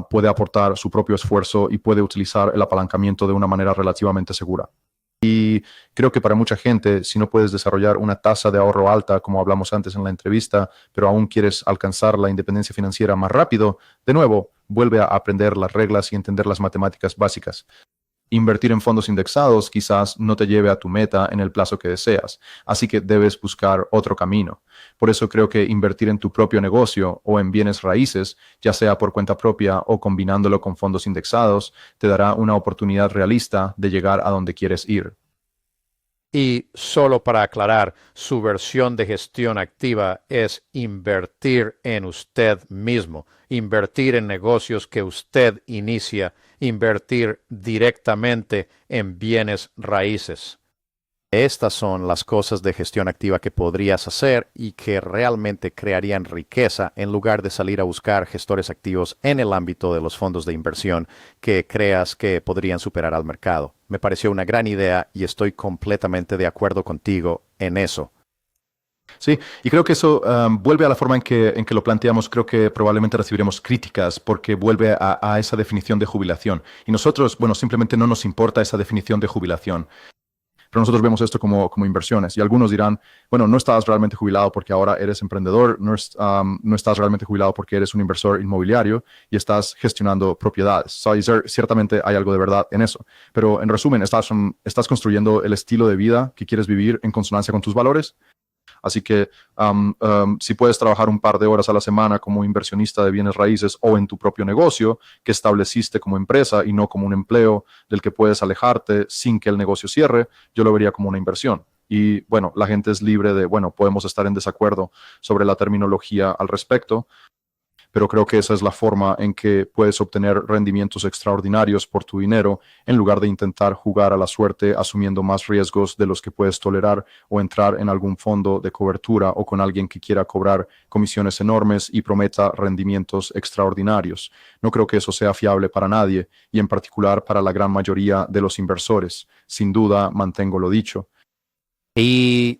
puede aportar su propio esfuerzo y puede utilizar el apalancamiento de una manera relativamente segura. Y creo que para mucha gente, si no puedes desarrollar una tasa de ahorro alta, como hablamos antes en la entrevista, pero aún quieres alcanzar la independencia financiera más rápido, de nuevo, vuelve a aprender las reglas y entender las matemáticas básicas. Invertir en fondos indexados quizás no te lleve a tu meta en el plazo que deseas, así que debes buscar otro camino. Por eso creo que invertir en tu propio negocio o en bienes raíces, ya sea por cuenta propia o combinándolo con fondos indexados, te dará una oportunidad realista de llegar a donde quieres ir. Y solo para aclarar, su versión de gestión activa es invertir en usted mismo, invertir en negocios que usted inicia, invertir directamente en bienes raíces. Estas son las cosas de gestión activa que podrías hacer y que realmente crearían riqueza en lugar de salir a buscar gestores activos en el ámbito de los fondos de inversión que creas que podrían superar al mercado. Me pareció una gran idea y estoy completamente de acuerdo contigo en eso. Sí, y creo que eso vuelve a la forma en que lo planteamos. Creo que probablemente recibiremos críticas porque vuelve a esa definición de jubilación. Y nosotros, bueno, simplemente no nos importa esa definición de jubilación. Pero nosotros vemos esto como inversiones. Y algunos dirán, bueno, no estás realmente jubilado porque ahora eres emprendedor, no estás realmente jubilado porque eres un inversor inmobiliario y estás gestionando propiedades. Ciertamente hay algo de verdad en eso. Pero en resumen, estás construyendo el estilo de vida que quieres vivir en consonancia con tus valores. Así que si puedes trabajar un par de horas a la semana como inversionista de bienes raíces o en tu propio negocio que estableciste como empresa y no como un empleo del que puedes alejarte sin que el negocio cierre, yo lo vería como una inversión. Y bueno, la gente es libre de, bueno, podemos estar en desacuerdo sobre la terminología al respecto, pero creo que esa es la forma en que puedes obtener rendimientos extraordinarios por tu dinero en lugar de intentar jugar a la suerte asumiendo más riesgos de los que puedes tolerar o entrar en algún fondo de cobertura o con alguien que quiera cobrar comisiones enormes y prometa rendimientos extraordinarios. No creo que eso sea fiable para nadie y en particular para la gran mayoría de los inversores. Sin duda, mantengo lo dicho. Y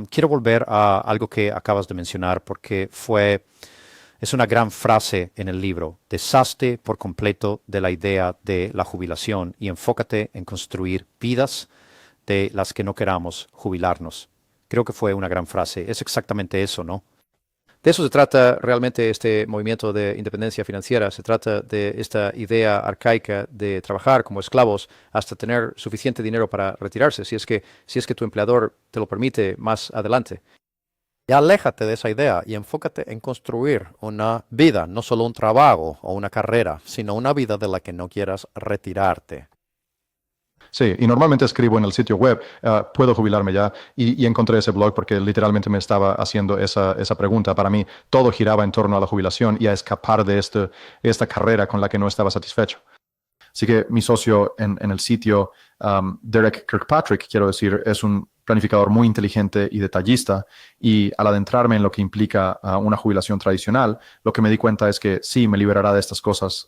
quiero volver a algo que acabas de mencionar porque es una gran frase en el libro. Deshazte por completo de la idea de la jubilación y enfócate en construir vidas de las que no queramos jubilarnos. Creo que fue una gran frase. Es exactamente eso, ¿no? De eso se trata realmente este movimiento de independencia financiera. Se trata de esta idea arcaica de trabajar como esclavos hasta tener suficiente dinero para retirarse, si es que tu empleador te lo permite más adelante. Y aléjate de esa idea y enfócate en construir una vida, no solo un trabajo o una carrera, sino una vida de la que no quieras retirarte. Sí, y normalmente escribo en el sitio web, ¿puedo jubilarme ya? Y encontré ese blog porque literalmente me estaba haciendo esa pregunta. Para mí, todo giraba en torno a la jubilación y a escapar de esta carrera con la que no estaba satisfecho. Así que mi socio en el sitio, Derek Kirkpatrick, quiero decir, es un planificador muy inteligente y detallista, y al adentrarme en lo que implica una jubilación tradicional, lo que me di cuenta es que sí, me liberará de estas cosas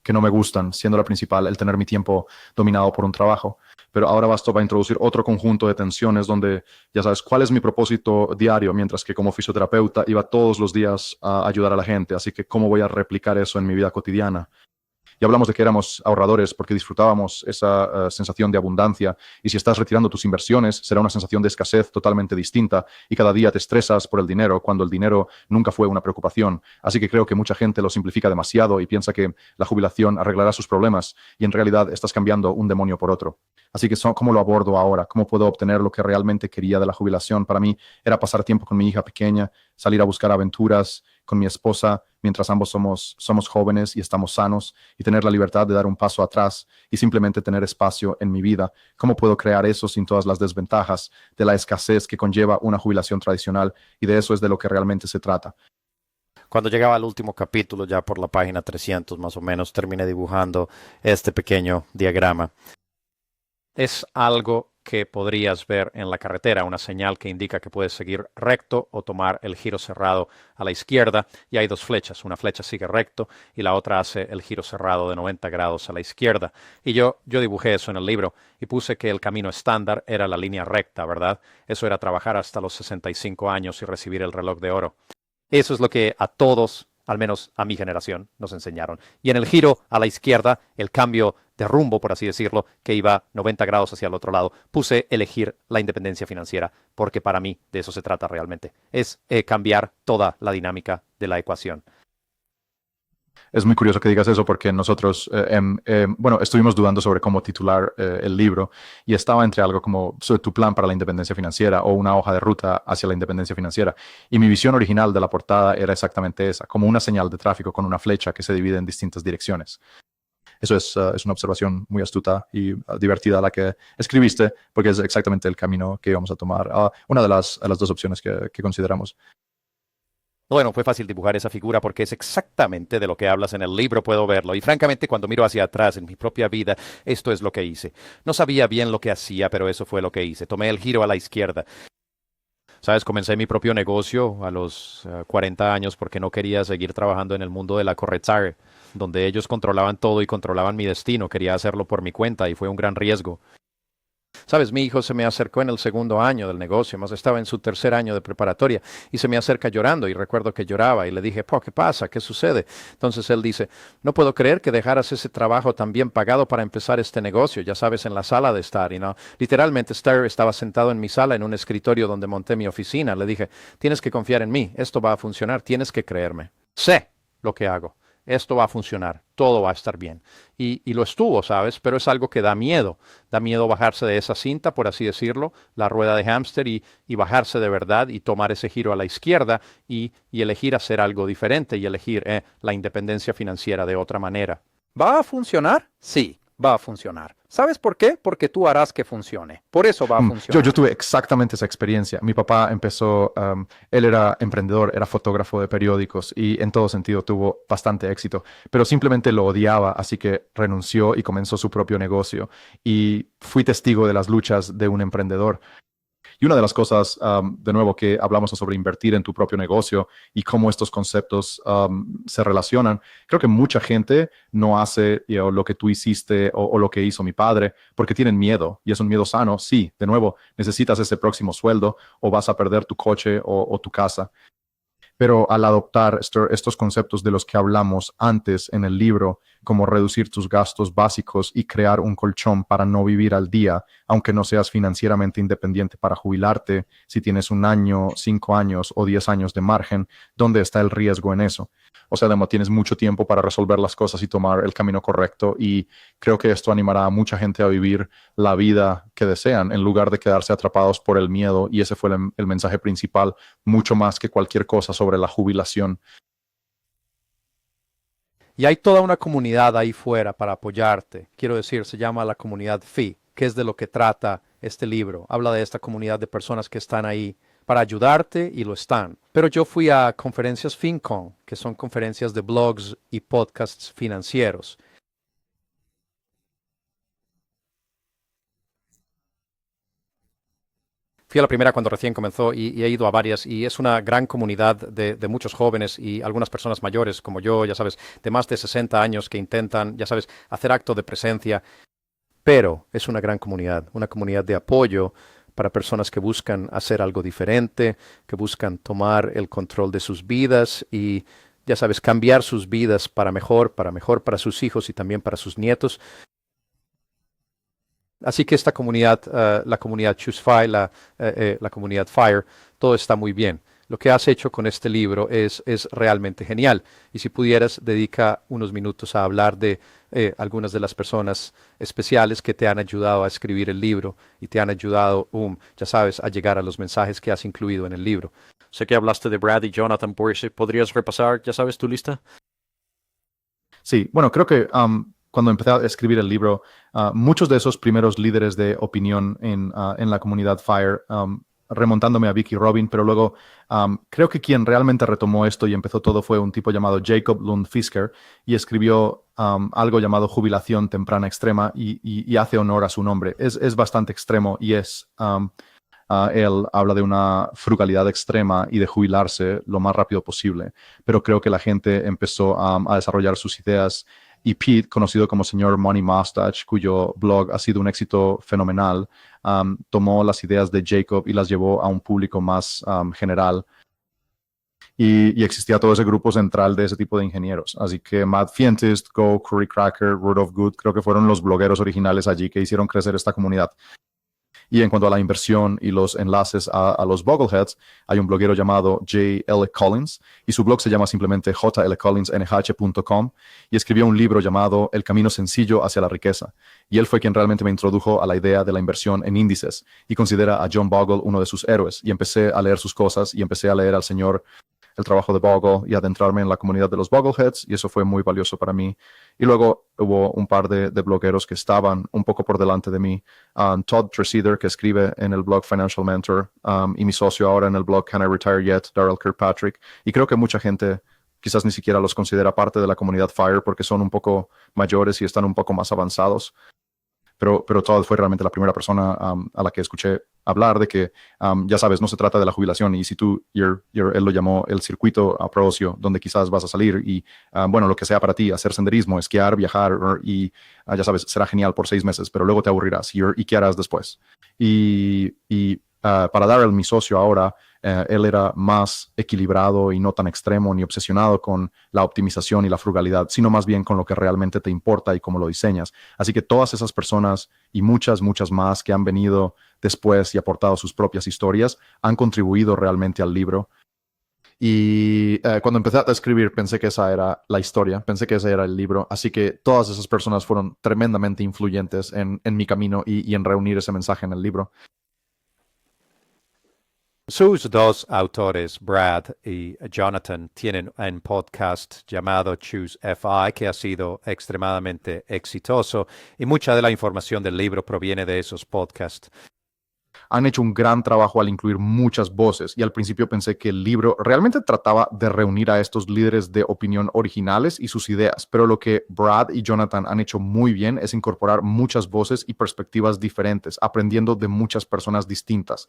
que no me gustan, siendo la principal el tener mi tiempo dominado por un trabajo. Pero ahora esto va a introducir otro conjunto de tensiones donde, ya sabes, cuál es mi propósito diario, mientras que como fisioterapeuta iba todos los días a ayudar a la gente, así que cómo voy a replicar eso en mi vida cotidiana. Y hablamos de que éramos ahorradores porque disfrutábamos esa sensación de abundancia, y si estás retirando tus inversiones será una sensación de escasez totalmente distinta y cada día te estresas por el dinero cuando el dinero nunca fue una preocupación. Así que creo que mucha gente lo simplifica demasiado y piensa que la jubilación arreglará sus problemas y en realidad estás cambiando un demonio por otro. Así que ¿cómo lo abordo ahora? ¿Cómo puedo obtener lo que realmente quería de la jubilación? Para mí era pasar tiempo con mi hija pequeña, salir a buscar aventuras con mi esposa mientras ambos somos jóvenes y estamos sanos, y tener la libertad de dar un paso atrás y simplemente tener espacio en mi vida. ¿Cómo puedo crear eso sin todas las desventajas de la escasez que conlleva una jubilación tradicional? Y de eso es de lo que realmente se trata. Cuando llegaba al último capítulo, ya por la página 300 más o menos, terminé dibujando este pequeño diagrama. Es algo que podrías ver en la carretera, una señal que indica que puedes seguir recto o tomar el giro cerrado a la izquierda, y hay dos flechas, una flecha sigue recto y la otra hace el giro cerrado de 90 grados a la izquierda. Y yo dibujé eso en el libro y puse que el camino estándar era la línea recta, ¿verdad? Eso era trabajar hasta los 65 años y recibir el reloj de oro. Eso es lo que a todos, al menos a mi generación, nos enseñaron. Y en el giro a la izquierda, el cambio de rumbo, por así decirlo, que iba 90 grados hacia el otro lado, puse elegir la independencia financiera, porque para mí de eso se trata realmente. Es cambiar toda la dinámica de la ecuación. Es muy curioso que digas eso porque nosotros, estuvimos dudando sobre cómo titular el libro y estaba entre algo como sobre tu plan para la independencia financiera o una hoja de ruta hacia la independencia financiera. Y mi visión original de la portada era exactamente esa, como una señal de tráfico con una flecha que se divide en distintas direcciones. Eso es una observación muy astuta y divertida la que escribiste porque es exactamente el camino que íbamos a tomar. Una de las dos opciones que consideramos. Bueno, fue fácil dibujar esa figura porque es exactamente de lo que hablas en el libro, puedo verlo. Y francamente, cuando miro hacia atrás en mi propia vida, esto es lo que hice. No sabía bien lo que hacía, pero eso fue lo que hice. Tomé el giro a la izquierda. ¿Sabes? Comencé mi propio negocio a los 40 años porque no quería seguir trabajando en el mundo de la corretzare, donde ellos controlaban todo y controlaban mi destino. Quería hacerlo por mi cuenta y fue un gran riesgo. Sabes, mi hijo se me acercó en el segundo año del negocio, más estaba en su tercer año de preparatoria y se me acerca llorando y recuerdo que lloraba y le dije, ¿qué pasa? ¿Qué sucede? Entonces él dice, no puedo creer que dejaras ese trabajo tan bien pagado para empezar este negocio, ya sabes, en la sala de estar. Literalmente Star estaba sentado en mi sala en un escritorio donde monté mi oficina. Le dije, tienes que confiar en mí, esto va a funcionar, tienes que creerme. Sé lo que hago. Esto va a funcionar, todo va a estar bien. Y lo estuvo, ¿sabes? Pero es algo que da miedo bajarse de esa cinta, por así decirlo, la rueda de hámster y bajarse de verdad y tomar ese giro a la izquierda y elegir hacer algo diferente y elegir la independencia financiera de otra manera. ¿Va a funcionar? Sí, va a funcionar. ¿Sabes por qué? Porque tú harás que funcione. Por eso va a funcionar. Yo tuve exactamente esa experiencia. Mi papá empezó, él era emprendedor, era fotógrafo de periódicos y en todo sentido tuvo bastante éxito, pero simplemente lo odiaba, así que renunció y comenzó su propio negocio. Y fui testigo de las luchas de un emprendedor. Y una de las cosas, de nuevo, que hablamos sobre invertir en tu propio negocio y cómo estos conceptos se relacionan, creo que mucha gente no hace lo que tú hiciste o lo que hizo mi padre porque tienen miedo y es un miedo sano. Sí, de nuevo, necesitas ese próximo sueldo o vas a perder tu coche o tu casa. Pero al adoptar estos conceptos de los que hablamos antes en el libro, como reducir tus gastos básicos y crear un colchón para no vivir al día, aunque no seas financieramente independiente para jubilarte, si tienes 1 año, 5 años o 10 años de margen, ¿dónde está el riesgo en eso? O sea, tienes mucho tiempo para resolver las cosas y tomar el camino correcto y creo que esto animará a mucha gente a vivir la vida que desean en lugar de quedarse atrapados por el miedo y ese fue el mensaje principal, mucho más que cualquier cosa sobre la jubilación. Y hay toda una comunidad ahí fuera para apoyarte. Quiero decir, se llama la comunidad FI, que es de lo que trata este libro. Habla de esta comunidad de personas que están ahí para ayudarte y lo están. Pero yo fui a conferencias FinCon, que son conferencias de blogs y podcasts financieros. Fui a la primera cuando recién comenzó y he ido a varias y es una gran comunidad de muchos jóvenes y algunas personas mayores como yo, ya sabes, de más de 60 años que intentan, ya sabes, hacer acto de presencia. Pero es una gran comunidad, una comunidad de apoyo para personas que buscan hacer algo diferente, que buscan tomar el control de sus vidas y, ya sabes, cambiar sus vidas para mejor para sus hijos y también para sus nietos. Así que esta comunidad, la comunidad ChooseFi, la comunidad FIRE, todo está muy bien. Lo que has hecho con este libro es realmente genial. Y si pudieras, dedica unos minutos a hablar de algunas de las personas especiales que te han ayudado a escribir el libro y te han ayudado, ya sabes, a llegar a los mensajes que has incluido en el libro. Sé que hablaste de Brad y Jonathan Porsche. ¿Podrías repasar, ya sabes, tu lista? Sí, bueno, creo que cuando empecé a escribir el libro, muchos de esos primeros líderes de opinión en la comunidad FIRE, remontándome a Vicky Robin, pero luego creo que quien realmente retomó esto y empezó todo fue un tipo llamado Jacob Lund Fisker y escribió algo llamado Jubilación Temprana Extrema y hace honor a su nombre. Es bastante extremo y él habla de una frugalidad extrema y de jubilarse lo más rápido posible, pero creo que la gente empezó a desarrollar sus ideas. Y Pete, conocido como señor Money Mustache, cuyo blog ha sido un éxito fenomenal, tomó las ideas de Jacob y las llevó a un público más general. y existía todo ese grupo central de ese tipo de ingenieros. Así que Mad Fientist, Go, Curry Cracker, Root of Good, creo que fueron los blogueros originales allí que hicieron crecer esta comunidad. Y en cuanto a la inversión y los enlaces a los Bogleheads, hay un bloguero llamado J. L. Collins y su blog se llama simplemente jlcollinsnh.com y escribió un libro llamado El camino sencillo hacia la riqueza. Y él fue quien realmente me introdujo a la idea de la inversión en índices y considera a John Bogle uno de sus héroes. Y empecé a leer sus cosas y empecé a leer al señor, el trabajo de Bogle y adentrarme en la comunidad de los Bogleheads y eso fue muy valioso para mí. Y luego hubo un par de blogueros que estaban un poco por delante de mí. Todd Tresidder, que escribe en el blog Financial Mentor, y mi socio ahora en el blog Can I Retire Yet, Darrell Kirkpatrick. Y creo que mucha gente quizás ni siquiera los considera parte de la comunidad FIRE porque son un poco mayores y están un poco más avanzados. Pero Todd fue realmente la primera persona a la que escuché hablar de que, ya sabes, no se trata de la jubilación y si tú, él lo llamó el circuito a pro ocio, donde quizás vas a salir y, bueno, lo que sea para ti, hacer senderismo, esquiar, viajar y, ya sabes, será genial por 6 meses, pero luego te aburrirás y ¿qué harás después? Para Darrell, mi socio ahora, él era más equilibrado y no tan extremo ni obsesionado con la optimización y la frugalidad, sino más bien con lo que realmente te importa y cómo lo diseñas. Así que todas esas personas y muchas, muchas más que han venido después y aportado sus propias historias han contribuido realmente al libro. Y cuando empecé a escribir pensé que esa era la historia, pensé que ese era el libro, así que todas esas personas fueron tremendamente influyentes en mi camino y en reunir ese mensaje en el libro. Sus dos autores, Brad y Jonathan, tienen un podcast llamado Choose FI que ha sido extremadamente exitoso y mucha de la información del libro proviene de esos podcasts. Han hecho un gran trabajo al incluir muchas voces y al principio pensé que el libro realmente trataba de reunir a estos líderes de opinión originales y sus ideas, pero lo que Brad y Jonathan han hecho muy bien es incorporar muchas voces y perspectivas diferentes, aprendiendo de muchas personas distintas.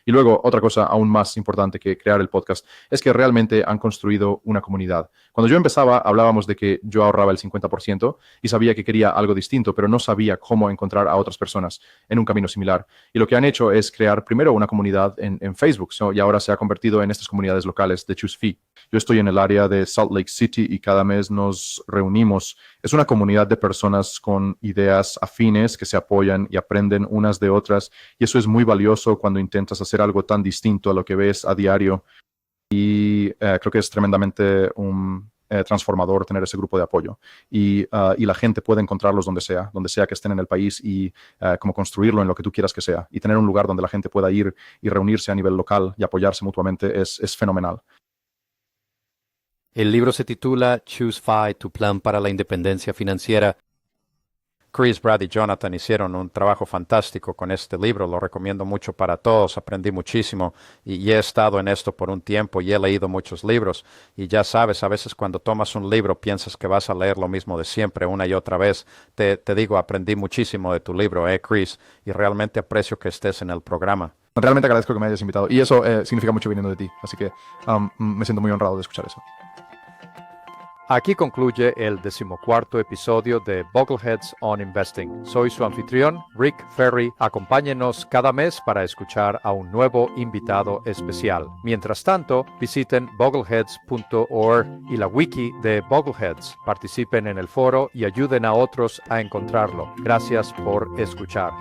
Y luego, otra cosa aún más importante que crear el podcast es que realmente han construido una comunidad. Cuando yo empezaba, hablábamos de que yo ahorraba el 50% y sabía que quería algo distinto, pero no sabía cómo encontrar a otras personas en un camino similar. Y lo que han hecho es crear primero una comunidad en Facebook, y ahora se ha convertido en estas comunidades locales de Choose FI. Yo estoy en el área de Salt Lake City y cada mes nos reunimos. Es una comunidad de personas con ideas afines que se apoyan y aprenden unas de otras. Y eso es muy valioso cuando intentas hacer algo tan distinto a lo que ves a diario. Y creo que es tremendamente transformador tener ese grupo de apoyo. Y la gente puede encontrarlos donde sea que estén en el país y como construirlo en lo que tú quieras que sea. Y tener un lugar donde la gente pueda ir y reunirse a nivel local y apoyarse mutuamente es fenomenal. El libro se titula Choose FI, tu plan para la independencia financiera. Chris, Brad y Jonathan hicieron un trabajo fantástico con este libro, lo recomiendo mucho para todos, aprendí muchísimo y he estado en esto por un tiempo y he leído muchos libros y ya sabes, a veces cuando tomas un libro piensas que vas a leer lo mismo de siempre una y otra vez. Te digo, aprendí muchísimo de tu libro, Chris, y realmente aprecio que estés en el programa. Realmente agradezco que me hayas invitado y eso significa mucho viniendo de ti, así que me siento muy honrado de escuchar eso. Aquí concluye el 14º episodio de Bogleheads on Investing. Soy su anfitrión, Rick Ferri. Acompáñenos cada mes para escuchar a un nuevo invitado especial. Mientras tanto, visiten bogleheads.org y la wiki de Bogleheads. Participen en el foro y ayuden a otros a encontrarlo. Gracias por escuchar.